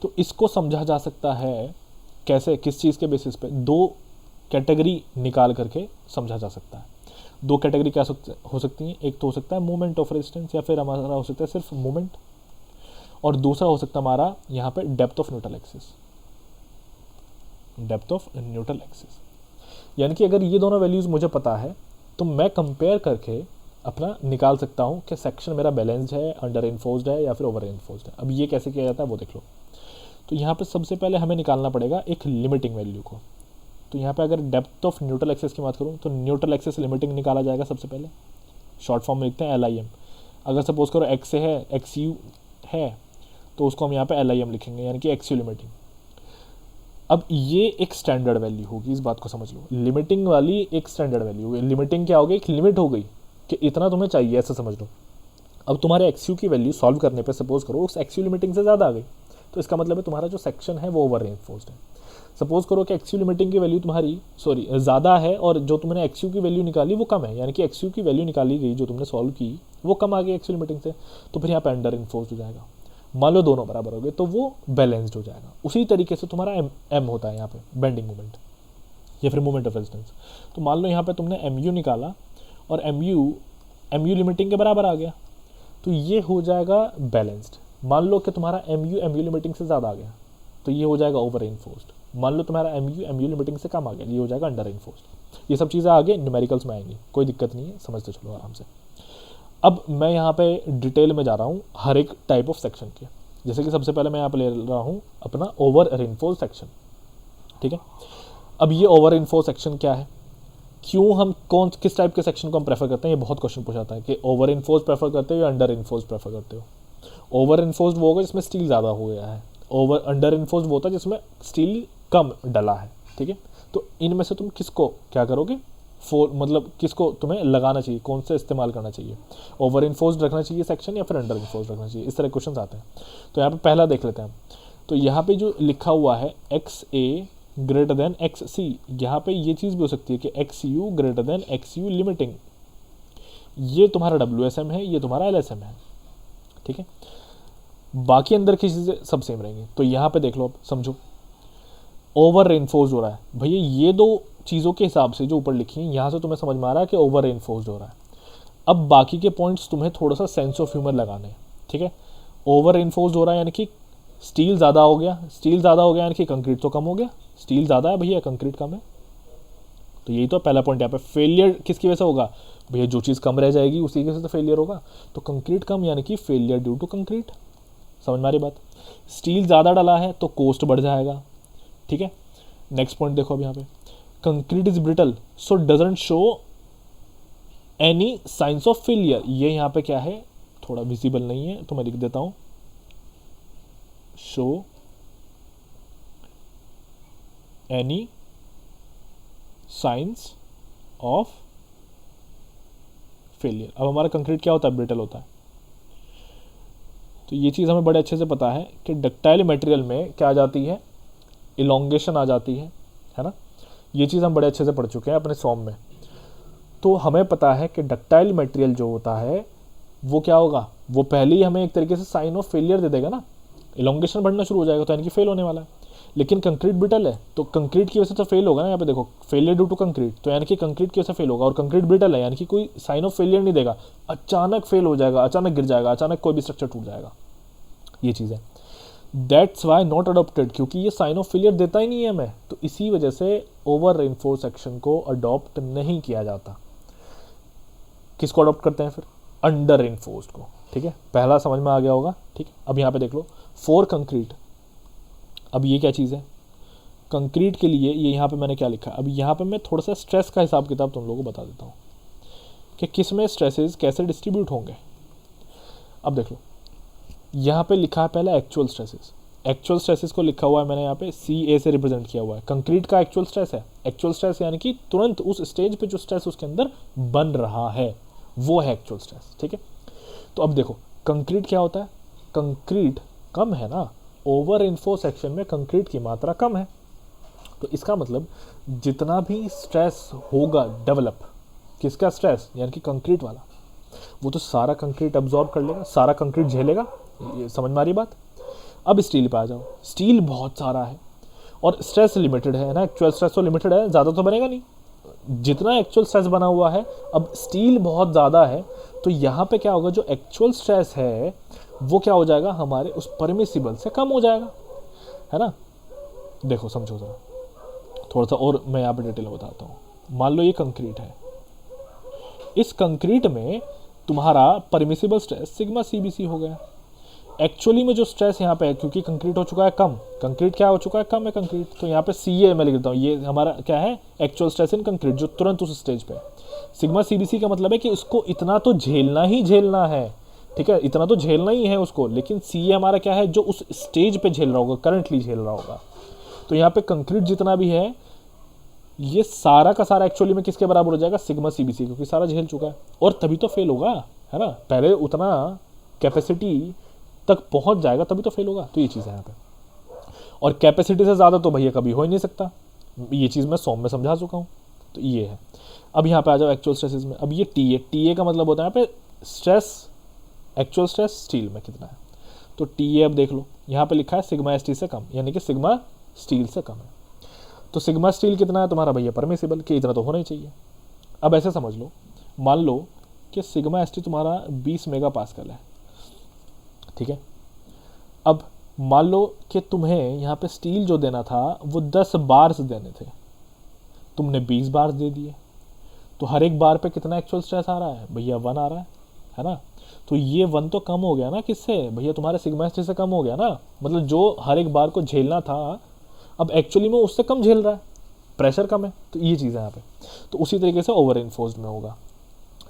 तो इसको समझा जा सकता है कैसे, किस चीज़ के बेसिस पे, 2 कैटेगरी निकाल करके समझा जा सकता है। 2 कैटेगरी क्या हो सकती हैं, एक तो हो सकता है मूवमेंट ऑफ रेजिस्टेंस, या फिर हमारा हो सकता है सिर्फ मूवमेंट, और दूसरा हो सकता है हमारा यहाँ पे depth of neutral axis. Depth of neutral axis. यानी कि अगर ये दोनों वैल्यूज़ मुझे पता है तो मैं कंपेयर करके अपना निकाल सकता हूँ कि सेक्शन मेरा बैलेंस्ड है, अंडर इन्फोर्स्ड है या फिर ओवर इन्फोर्स्ड है। अब ये कैसे किया जाता है वो देख लो। तो यहाँ पे सबसे पहले हमें निकालना पड़ेगा एक लिमिटिंग वैल्यू को। तो यहाँ पे अगर डेप्थ ऑफ न्यूट्रल एक्सिस की बात करूँ तो न्यूट्रल एक्सिस लिमिटिंग निकाला जाएगा सबसे पहले, शॉर्ट फॉर्म में लिखते हैं LIM। अगर सपोज करो एक्स से है, XU है, तो उसको हम यहाँ पे LIM लिखेंगे, यानी कि XU लिमिटिंग। अब ये एक स्टैंडर्ड वैल्यू होगी, इस बात को समझ लो। लिमिटिंग वाली एक स्टैंडर्ड वैल्यू होगी। लिमिटिंग क्या होगी, एक लिमिट हो गई कि इतना तुम्हें चाहिए, ऐसा समझ लो। अब तुम्हारे XU की वैल्यू सॉल्व करने पे सपोज करो उस XU लिमिटिंग से ज़्यादा आ गई, तो इसका मतलब है तुम्हारा जो सेक्शन है वो ओवर रेनफोर्स्ड है। सपोज करो कि XU लिमिटिंग की वैल्यू तुम्हारी ज़्यादा है और जो तुमने XU की वैल्यू निकाली वो कम है, यानी कि XU की वैल्यू निकाली गई जो तुमने सॉल्व की वो कम आ गई XU लिमिटिंग से, तो फिर यहाँ पे अंडर इन्फोर्स्ड हो जाएगा। मान लो दोनों बराबर हो गए तो वो बैलेंस्ड हो जाएगा। उसी तरीके से तुम्हारा M होता है यहाँ पे, बेंडिंग मोमेंट या फिर मोमेंट ऑफ रेजिस्टेंस। तो मान लो यहाँ पे तुमने MU निकाला और MU लिमिटिंग के बराबर आ गया, तो ये हो जाएगा बैलेंस्ड। मान लो कि तुम्हारा MU लिमिटिंग से ज़्यादा आ गया तो ये हो जाएगा ओवर इन्फोर्स्ड। मान लो तुम्हारा MU लिमिटिंग से कम आ गया, ये हो जाएगा अंडर इन्फोर्स्ड। ये सब चीज़ें आगे न्यूमेरिकल्स में आएंगी, कोई दिक्कत नहीं है, समझते चलो आराम से। अब मैं यहाँ पे डिटेल में जा रहा हूँ हर एक टाइप ऑफ सेक्शन के। जैसे कि सबसे पहले मैं यहाँ पे ले रहा हूँ अपना ओवर रेनफॉल सेक्शन, ठीक है। अब ये ओवर रेनफॉल सेक्शन क्या है, क्यों हम किस टाइप के सेक्शन को हम प्रेफर करते हैं, ये बहुत क्वेश्चन पूछाता है कि ओवर इन्फोर्स प्रेफर करते हो या अंडर इन्फोर्स प्रेफर करते हो। ओवर इन्फोर्स वो होगा जिसमें स्टील ज़्यादा हो गया है, अंडर इन्फोर्स वो होता है जिसमें स्टील कम डला है, ठीक है। तो इनमें से तुम किसको क्या करोगे, मतलब किसको तुम्हें लगाना चाहिए, कौन सा इस्तेमाल करना चाहिए, ओवर इन्फोर्स्ड रखना चाहिए सेक्शन या फिर अंडर इन्फोर्स्ड रखना चाहिए, इस तरह क्वेश्चन आते हैं। तो यहाँ पे पहला देख लेते हैं। तो यहाँ पे जो लिखा हुआ है XA ग्रेटर देन XC, यहाँ पे ये चीज़ भी हो सकती है कि XU greater than XU limiting, ये तुम्हारा WSM है, ये तुम्हारा LSM है, ठीक है। बाकी अंदर की चीज़ें सब सेम रहेंगी। तो यहाँ पे देख लो, अब समझो ओवर रेनफोर्स्ड हो रहा है भैया, ये दो चीज़ों के हिसाब से जो ऊपर लिखी है यहाँ से तुम्हें समझ में आ रहा है कि ओवर रेनफोर्स्ड हो रहा है। अब बाकी के पॉइंट्स तुम्हें थोड़ा सा सेंस ऑफ ह्यूमर लगाने हैं, ठीक है। ओवर रेनफोर्स्ड हो रहा है यानी कि स्टील ज़्यादा हो गया, स्टील ज़्यादा हो गया यानी कि कंक्रीट तो कम हो गया। स्टील ज़्यादा है भैया, कंक्रीट कम है, तो यही तो पहला पॉइंट। यहाँ पे फेलियर किसकी वजह से होगा भैया, जो चीज़ कम रह जाएगी उसी के से तो फेलियर होगा। तो कंक्रीट कम यानी कि फेलियर ड्यू टू कंक्रीट, समझ में आ रही बात। स्टील ज़्यादा डला है तो कॉस्ट बढ़ जाएगा, ठीक है। नेक्स्ट पॉइंट देखो अब यहाँ पे, concrete is brittle so doesn't show any science of failure. ये यहाँ पे क्या है, थोड़ा विजिबल नहीं है तो मैं लिख देता हूँ, show any science of failure. अब हमारा कंक्रीट क्या होता है, ब्रिटल होता है। तो ये चीज़ हमें बड़े अच्छे से पता है कि डक्टाइल मटेरियल में क्या आ जाती है, इलोंगेशन आ जाती है ना। ये चीज़ हम बड़े अच्छे से पढ़ चुके हैं अपने सॉम में। तो हमें पता है कि डक्टाइल मटेरियल जो होता है वो क्या होगा, वो पहले ही हमें एक तरीके से साइन ऑफ फेलियर दे देगा ना, इलोंगेशन बढ़ना शुरू हो जाएगा, तो यानी कि फेल होने वाला है। लेकिन कंक्रीट ब्रिटल है तो कंक्रीट की वजह से तो फेल होगा ना। यहाँ पे देखो फेलियर ड्यू टू कंक्रीट, तो यानी कि कंक्रीट की वजह से फेल होगा, और कंक्रीट ब्रिटल है यानी कि कोई साइन ऑफ फेलियर नहीं देगा, अचानक फेल हो जाएगा, अचानक गिर जाएगा, अचानक कोई भी स्ट्रक्चर टूट जाएगा। ये चीज़ है, दैट्स वाई नॉट अडोप्टेड, क्योंकि ये साइन ऑफ फेलियर देता ही नहीं है हमें, तो इसी वजह से ओवर रेनफोर्स सेक्शन को अडॉप्ट नहीं किया जाता। किसको अडॉप्ट करते हैं फिर, अंडर रेनफोर्स्ड को, ठीक है। पहला समझ में आ गया होगा, ठीक है। अब यहाँ पे देख लो फॉर कंक्रीट, अब ये क्या चीज़ है, कंक्रीट के लिए ये यहाँ पे मैंने क्या लिखा है। अब यहाँ पे मैं थोड़ा सा स्ट्रेस का हिसाब किताब तुम लोगों को बता देता हूँ कि किस में स्ट्रेसेस कैसे डिस्ट्रीब्यूट होंगे। अब देख लो यहाँ पे लिखा है पहला एक्चुअल स्ट्रेसेस। एक्चुअल स्ट्रेसेस को लिखा हुआ है मैंने यहाँ पे CA से रिप्रेजेंट किया हुआ है। कंक्रीट का एक्चुअल स्ट्रेस है, एक्चुअल स्ट्रेस यानी कि तुरंत उस स्टेज पे जो स्ट्रेस उसके अंदर बन रहा है वो है एक्चुअल स्ट्रेस, ठीक है। तो अब देखो कंक्रीट क्या होता है, कंक्रीट कम है ना, ओवर इन्फो सेक्शन में कंक्रीट की मात्रा कम है, तो इसका मतलब जितना भी स्ट्रेस होगा डेवलप, किसका स्ट्रेस यानी कि कंक्रीट वाला, वो तो सारा कंक्रीट अब्जॉर्ब कर लेगा, सारा कंक्रीट झेलेगा। ये समझ में आ रही बात। अब स्टील पे आ जाओ, स्टील बहुत सारा है और स्ट्रेस लिमिटेड है ना, एक्चुअल स्ट्रेस तो लिमिटेड है, ज़्यादा तो बनेगा नहीं, जितना एक्चुअल स्ट्रेस बना हुआ है। अब स्टील बहुत ज़्यादा है तो यहाँ पे क्या होगा, जो एक्चुअल स्ट्रेस है वो क्या हो जाएगा, हमारे उस परमिसिबल से कम हो जाएगा, है ना। देखो समझो ज़रा, थोड़ा सा और मैं यहाँ पे डिटेल में बताता हूँ। मान लो ये कंक्रीट है, इस कंक्रीट में तुम्हारा परमिसिबल स्ट्रेस सिग्मा सीबीसी हो गया। एक्चुअली में जो स्ट्रेस यहाँ पे है, क्योंकि कंक्रीट हो चुका है कम, कंक्रीट क्या हो चुका है, कम है कंक्रीट, तो यहाँ पे सी ए मैं लिख देता हूँ, ये हमारा क्या है, एक्चुअल स्ट्रेस इन कंक्रीट जो तुरंत उस स्टेज पे। सिग्मा सीबीसी का मतलब है कि उसको इतना तो झेलना ही झेलना है, ठीक है, इतना तो झेलना ही है उसको, लेकिन सी ए हमारा क्या है, जो उस स्टेज पे झेल रहा होगा, करंटली झेल रहा होगा। तो यहाँ पे कंक्रीट जितना भी है ये सारा का सारा एक्चुअली में किसके बराबर हो जाएगा, सिग्मा सीबीसी, क्योंकि सारा झेल चुका है, और तभी तो फेल होगा, है ना, पहले उतना कैपेसिटी तक पहुंच जाएगा तभी तो फेल होगा। तो ये चीज़ है यहाँ पे, और कैपेसिटी से ज़्यादा तो भैया कभी हो ही नहीं सकता, ये चीज़ मैं सॉम में समझा चुका हूँ। तो ये है। अब यहाँ पे आ जाओ एक्चुअल स्ट्रेसेस में। अब ये टी ए का मतलब होता है यहाँ पे स्ट्रेस, एक्चुअल स्ट्रेस स्टील में कितना है, तो टी ए अब देख लो यहाँ पे लिखा है सिग्मा एस टी से कम, यानी कि सिग्मा स्टील से कम है। तो सिग्मा स्टील कितना है तुम्हारा भैया, परमिसिबल, कि इतना तो होना ही चाहिए। अब ऐसे समझ लो, मान लो कि सिग्मा एस टी तुम्हारा 20 मेगा पास्कल है, ठीक है। अब मान लो कि तुम्हें यहाँ पे स्टील जो देना था वो 10 बार्स देने थे, तुमने 20 बार्स दे दिए, तो हर एक बार पे कितना एक्चुअल स्ट्रेस आ रहा है भैया, 1 आ रहा है ना। तो ये 1 तो कम हो गया ना, किससे भैया, तुम्हारे सिग्मा एस टी से कम हो गया ना, मतलब जो हर एक बार को झेलना था अब एक्चुअली में उससे कम झेल रहा है, प्रेशर कम है। तो ये चीज़ है यहाँ पे। तो उसी तरीके से ओवर इन्फोर्स्ड में होगा,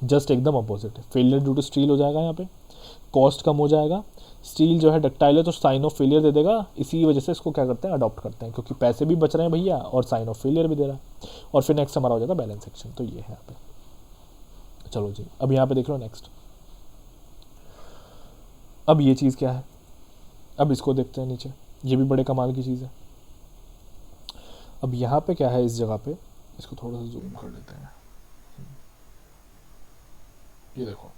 जस्ट एकदम अपोजिट है, फेलियर ड्यू टू स्टील हो जाएगा, यहाँ पे कॉस्ट कम हो जाएगा। स्टील जो है डक्टाइल है तो साइन ऑफ फेलियर दे देगा, इसी वजह से इसको क्या करते हैं, अडॉप्ट करते हैं, क्योंकि पैसे भी बच रहे हैं भैया और साइन ऑफ फेलियर भी दे रहा है। और फिर नेक्स्ट हमारा हो जाता है बैलेंस सेक्शन। तो ये है यहाँ पे। चलो जी, अब यहाँ पे देख लो नेक्स्ट। अब ये चीज़ क्या है, अब इसको देखते हैं नीचे, ये भी बड़े कमाल की चीज़ है। अब यहाँ पे क्या है, इस जगह पे इसको थोड़ा सा जूम कर लेते हैं, ये देखो।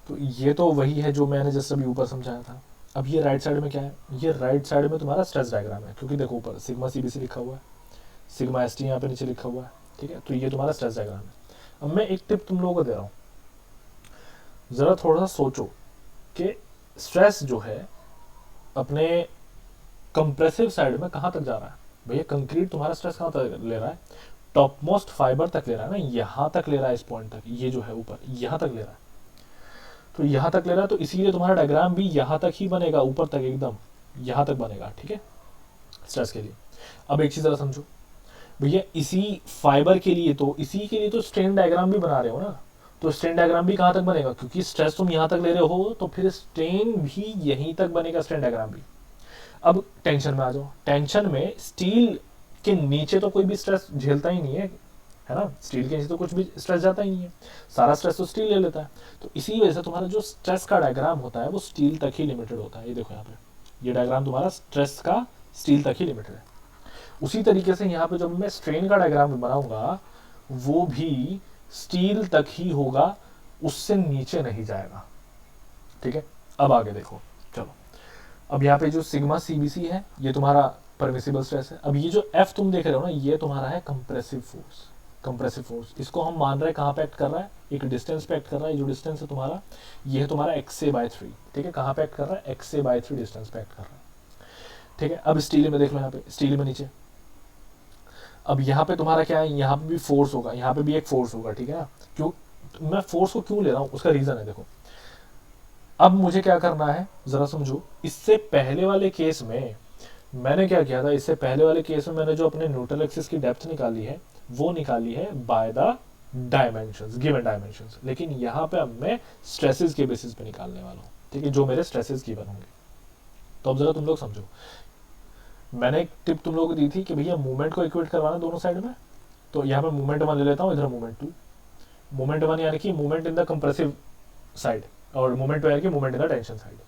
तो ये तो वही है जो मैंने जस्ट अभी ऊपर समझाया था। अब ये राइट साइड में क्या है, ये राइट साइड में तुम्हारा स्ट्रेस डायग्राम है, क्योंकि देखो ऊपर सिग्मा सीबीसी लिखा हुआ है, सिग्मा एस टी यहाँ पे नीचे लिखा हुआ है, ठीक है। तो ये तुम्हारा स्ट्रेस डायग्राम है। अब मैं एक टिप तुम लोगों को दे रहा हूँ, ज़रा थोड़ा सा सोचो कि स्ट्रेस जो है अपने कंप्रेसिव साइड में कहाँ तक जा रहा है भैया। कंक्रीट तुम्हारा स्ट्रेस कहाँ तक ले रहा है, टॉप मोस्ट फाइबर तक ले रहा है ना, यहाँ तक ले रहा है, इस पॉइंट तक, ये जो है ऊपर यहाँ तक ले रहा है, तो यहाँ तक ले रहा है, तो इसीलिए तुम्हारा डायग्राम भी यहाँ तक ही बनेगा, ऊपर तक एकदम यहाँ तक बनेगा, ठीक है, स्ट्रेस के लिए। अब एक चीज़ ज़रा समझो भैया, इसी फाइबर के लिए तो, इसी के लिए तो स्ट्रेन डायग्राम भी बना रहे हो ना, तो स्ट्रेन डायग्राम भी कहाँ तक बनेगा, क्योंकि स्ट्रेस तुम यहाँ तक ले रहे हो तो फिर स्ट्रेन भी यहीं तक बनेगा, स्ट्रेन डायग्राम भी। अब टेंशन में आ जाओ, टेंशन में स्टील के नीचे तो कोई भी स्ट्रेस झेलता ही नहीं है, है ना, स्टील के नीचे तो कुछ भी स्ट्रेस जाता ही नहीं है, सारा स्ट्रेस तो स्टील ले लेता है। तो इसी वजह से तुम्हारा जो स्ट्रेस का डायग्राम होता है वो स्टील तक ही लिमिटेड होता है। ये देखो यहाँ पे ये डायग्राम तुम्हारा स्ट्रेस का स्टील तक ही लिमिटेड है। उसी तरीके से यहाँ पे जब मैं स्ट्रेन का डायग्राम बनाऊंगा वो भी स्टील तक ही होगा, उससे नीचे नहीं जाएगा, ठीक है। अब आगे देखो, चलो अब यहाँ पे जो सिग्मा सीबीसी है ये तुम्हारा परमिसिबल स्ट्रेस है। अब ये जो एफ तुम देख रहे हो ना, ये तुम्हारा है कंप्रेसिव फोर्स, कंप्रेसिव फोर्स। इसको हम मान रहे हैं कहाँ पे एक्ट कर रहा है, एक डिस्टेंस पे एक्ट कर रहा है, जो डिस्टेंस है तुम्हारा ये है तुम्हारा XA/3, ठीक है। कहाँ पे एक्ट कर रहा है, XA/3 डिस्टेंस पे एक्ट कर रहा है, ठीक है। अब स्टील में देख लो, यहाँ पे स्टील में नीचे, अब यहाँ पे तुम्हारा क्या है, यहाँ पे भी फोर्स होगा, यहाँ पे भी एक फोर्स होगा, ठीक है ना। क्यों मैं फोर्स को क्यों ले रहा हूँ, उसका रीजन है, देखो अब मुझे क्या करना है जरा समझो। इससे पहले वाले केस में मैंने क्या किया था, इससे पहले वाले केस में मैंने जो अपने न्यूट्रल एक्सिस की डेप्थ निकाली है वो निकाली है by the dimensions, given dimensions, लेकिन यहाँ पे अब मैं स्ट्रेसेस के बेसिस पे निकालने वाला हूँ, ठीक है, जो मेरे स्ट्रेसेस गिवन होंगे। तो अब जरा तुम लोग समझो, मैंने एक टिप तुम लोगों को दी थी कि भैया मूवमेंट को इक्वेट करवाना दोनों साइड में, तो यहाँ पे मूवमेंट 1 ले लेता हूँ, इधर मूवमेंट 2, मूवमेंट 1 यानी कि movement in the compressive side और मूवमेंट 2 यानी कि movement in the tension side.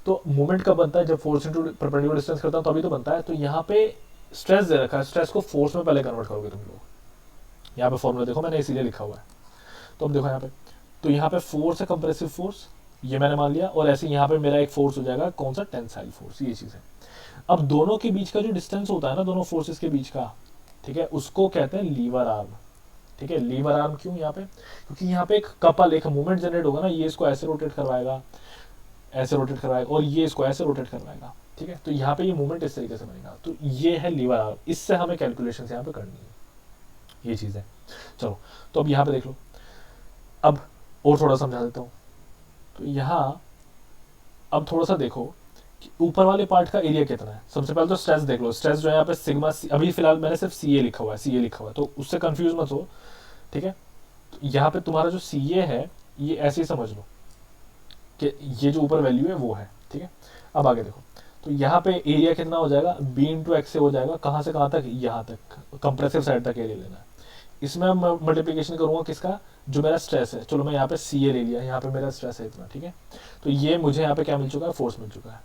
तो मूवमेंट कब बनता है, जब फोर्स इनटू परपेंडिकुलर डिस्टेंस करता हूं तभी तो बनता है। तो यहाँ पे स्ट्रेस दे रखा है, स्ट्रेस को फोर्स में पहले कन्वर्ट करोगे तुम लोग, यहाँ पे फॉर्मूला देखो मैंने इसीलिए लिखा हुआ है। तो अब देखो यहाँ पे, तो यहाँ पे फोर्स है कंप्रेसिव फोर्स, ये मैंने मान लिया, और ऐसे यहाँ पे मेरा एक फोर्स हो जाएगा, कौन सा, टेंसाइल फोर्स, ये चीज है। अब दोनों के बीच का जो डिस्टेंस होता है ना, दोनों फोर्सेस के बीच का, ठीक है, उसको कहते हैं लीवर आर्म, ठीक है। लीवर आर्म क्यों यहाँ पे, क्योंकि यहाँ पे एक कपल, एक मूवमेंट जनरेट होगा ना, ये इसको ऐसे रोटेट करवाएगा, ऐसे रोटेट करवाएगा और ये इसको ऐसे रोटेट करवाएगा, ठीक है। तो यहाँ पे ये मूवमेंट इस तरीके से बनेगा। तो ये है लीवर आर्म, इससे हमें कैलकुलेशन यहाँ पे करनी है, ये चीज़ है। चलो तो अब यहाँ पे देख लो, अब और थोड़ा समझा देता हूँ। तो यहाँ अब थोड़ा सा देखो कि ऊपर वाले पार्ट का एरिया कितना है। सबसे पहले तो स्ट्रेस देख लो, स्ट्रेस जो है यहाँ पे सिग्मा, अभी फिलहाल मैंने सिर्फ सी ए लिखा हुआ है, सी ए लिखा हुआ है, तो उससे कंफ्यूज मत हो, ठीक है। तो यहाँ पे तुम्हारा जो सी ए है ये ऐसे ही समझ लो कि ये जो ऊपर वैल्यू है वो है, ठीक है। अब आगे देखो, तो यहाँ पे एरिया कितना हो जाएगा, बी इंटू एक्स से हो जाएगा, कहाँ से कहाँ तक, यहाँ तक, कंप्रेसिव साइड तक एरिया लेना है। इसमें मल्टीप्लिकेशन करूंगा किसका, जो मेरा स्ट्रेस है। चलो मैं यहाँ पे सी ए ले लिया, यहाँ पे मेरा स्ट्रेस है इतना, ठीक है। तो ये मुझे यहाँ पे क्या मिल चुका है, फोर्स मिल चुका है।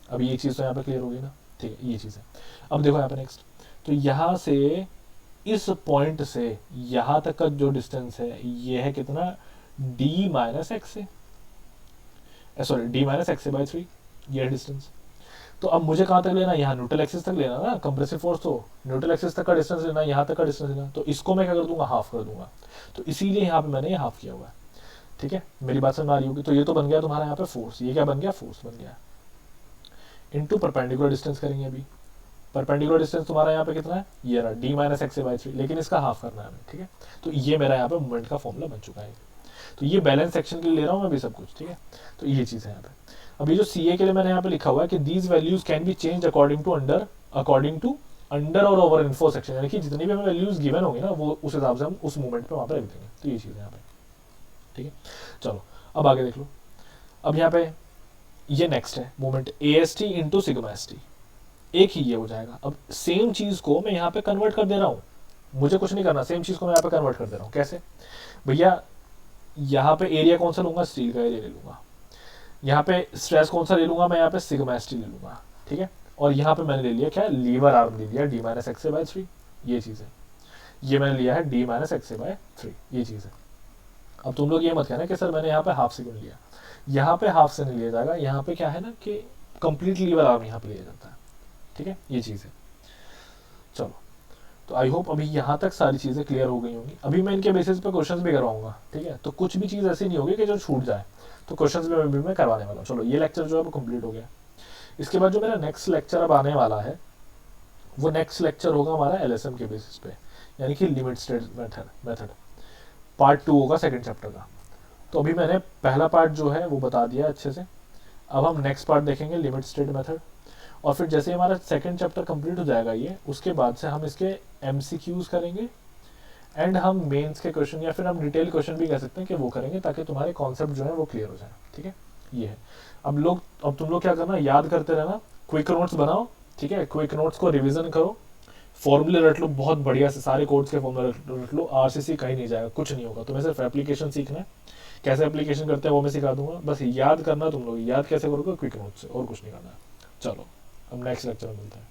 अब ये चीज़ तो यहाँ पे क्लियर होगी ना, ठीक है, ये चीज़ है। अब देखो यहाँ पे नेक्स्ट, तो यहाँ से इस पॉइंट से यहाँ तक का जो डिस्टेंस है ये है कितना, डी माइनस एक्स से, सॉरी डी माइनस एक्स से बाई 3, ये है डिस्टेंस। तो अब मुझे कहाँ तक लेना, यहाँ न्यूट्रल एक्सिस तक लेना ना, कंप्रेसिव फोर्स तो न्यूट्रल एक्सिस तक का डिस्टेंस लेना, यहाँ तक का डिस्टेंस लेना। तो इसको मैं क्या कर दूंगा, हाफ कर दूंगा। तो इसीलिए यहाँ पे मैंने ये हाफ किया हुआ है, ठीक है। मेरी बात समझ आ रही होगी। तो ये तो बन गया तुम्हारा यहाँ पे फोर्स, ये क्या बन गया, फोर्स बन गया, इनटू परपेंडिकुलर डिस्टेंस करेंगे अभी। परपेंडिकुलर डिस्टेंस तुम्हारा यहाँ पे कितना है, ये रहा डी माइनस एक्स बाई 3, लेकिन इसका हाफ करना है हमें, ठीक है। तो ये मेरा यहाँ पे मोमेंट का फॉर्मूला बन चुका है। तो ये बैलेंस सेक्शन के लिए ले रहा हूँ मैं भी सब कुछ, ठीक है। तो ये चीज़ है यहाँ पे। अब ये जो सी ए के लिए मैंने यहाँ पे लिखा हुआ है कि these values can be change according to under और ओवर इन्फो सेक्शन, यानी कि जितनी भी हमें वैल्यूज गिवन होंगी ना वो उस हिसाब से हम उस मूवमेंट पे वहाँ पे रख देंगे। तो ये चीज़ है यहाँ पे, ठीक है। चलो अब आगे देख लो। अब यहाँ पे ये नेक्स्ट है movement A S T into sigma S T, एक ही ये हो जाएगा। अब सेम चीज़ को मैं यहाँ पे कन्वर्ट कर दे रहा हूँ, मुझे कुछ नहीं करना, सेम चीज़ को मैं यहाँ पे कन्वर्ट कर दे रहा हूँ। कैसे भैया, यहाँ पे एरिया कौन सा लूंगा, स्टील का एरिया ले लूंगा। यहाँ पे स्ट्रेस कौन सा ले लूंगा, मैं यहाँ पे सिग्मा एस टी ले लूंगा, ठीक है। और यहाँ पे मैंने ले लिया क्या, लीवर आर्म ले लिया डी माइनस एक्स बाई 3, ये चीज़ है। ये मैंने लिया है डी माइनस एक्स बाई 3, ये चीज़ है। अब तुम लोग ये मत कहना कि सर मैंने यहाँ पे हाफ से क्यों लिया, यहाँ पे हाफ से नहीं लिया जाएगा, यहाँ पे क्या है ना कि कंप्लीट लीवर आर्म यहाँ पे लिया जाता है, ठीक है, ये चीज़ है। चलो तो आई होप अभी यहाँ तक सारी चीज़ें क्लियर हो गई होंगी। अभी मैं इनके बेसिस पे क्वेश्चंस भी करवाऊंगा, ठीक है। तो कुछ भी चीज़ ऐसी नहीं होगी कि जो छूट जाए, तो क्वेश्चंस भी मैं करवाने वाला हूँ। चलो ये लेक्चर जो है वो कंप्लीट हो गया। इसके बाद जो मेरा नेक्स्ट लेक्चर अब आने वाला है वो नेक्स्ट लेक्चर होगा हमारा एलएसएम के बेसिस पे, यानी कि लिमिट स्टेट मेथड पार्ट 2 होगा सेकंड चैप्टर का। तो अभी मैंने पहला पार्ट जो है वो बता दिया अच्छे से। अब हम नेक्स्ट पार्ट देखेंगे लिमिट स्टेट मेथड, और फिर जैसे हमारा सेकंड चैप्टर कंप्लीट हो जाएगा ये, उसके बाद से हम इसके एमसीक्यूज करेंगे एंड हम मेंस के क्वेश्चन या फिर हम डिटेल क्वेश्चन भी कह सकते हैं कि वो करेंगे, ताकि तुम्हारे कॉन्सेप्ट जो है वो क्लियर हो जाए, ठीक है। ये है। अब तुम लोग क्या करना, याद करते रहना, क्विक नोट्स बनाओ, ठीक है। क्विक नोट्स को रिविजन करो, फॉर्मूले रट लो बहुत बढ़िया से, सारे कोड्स के फॉर्मूले रट लो। आरसीसी कहीं नहीं जाएगा, कुछ नहीं होगा, तुम्हें सिर्फ एप्लीकेशन सीखना है। कैसे एप्लीकेशन करते हैं वो मैं सिखा दूंगा, बस याद करना तुम लोग, याद कैसे करोगे, क्विक नोट से, और कुछ नहीं करना। चलो अब नेक्स्ट लेक्चर में मिलता है।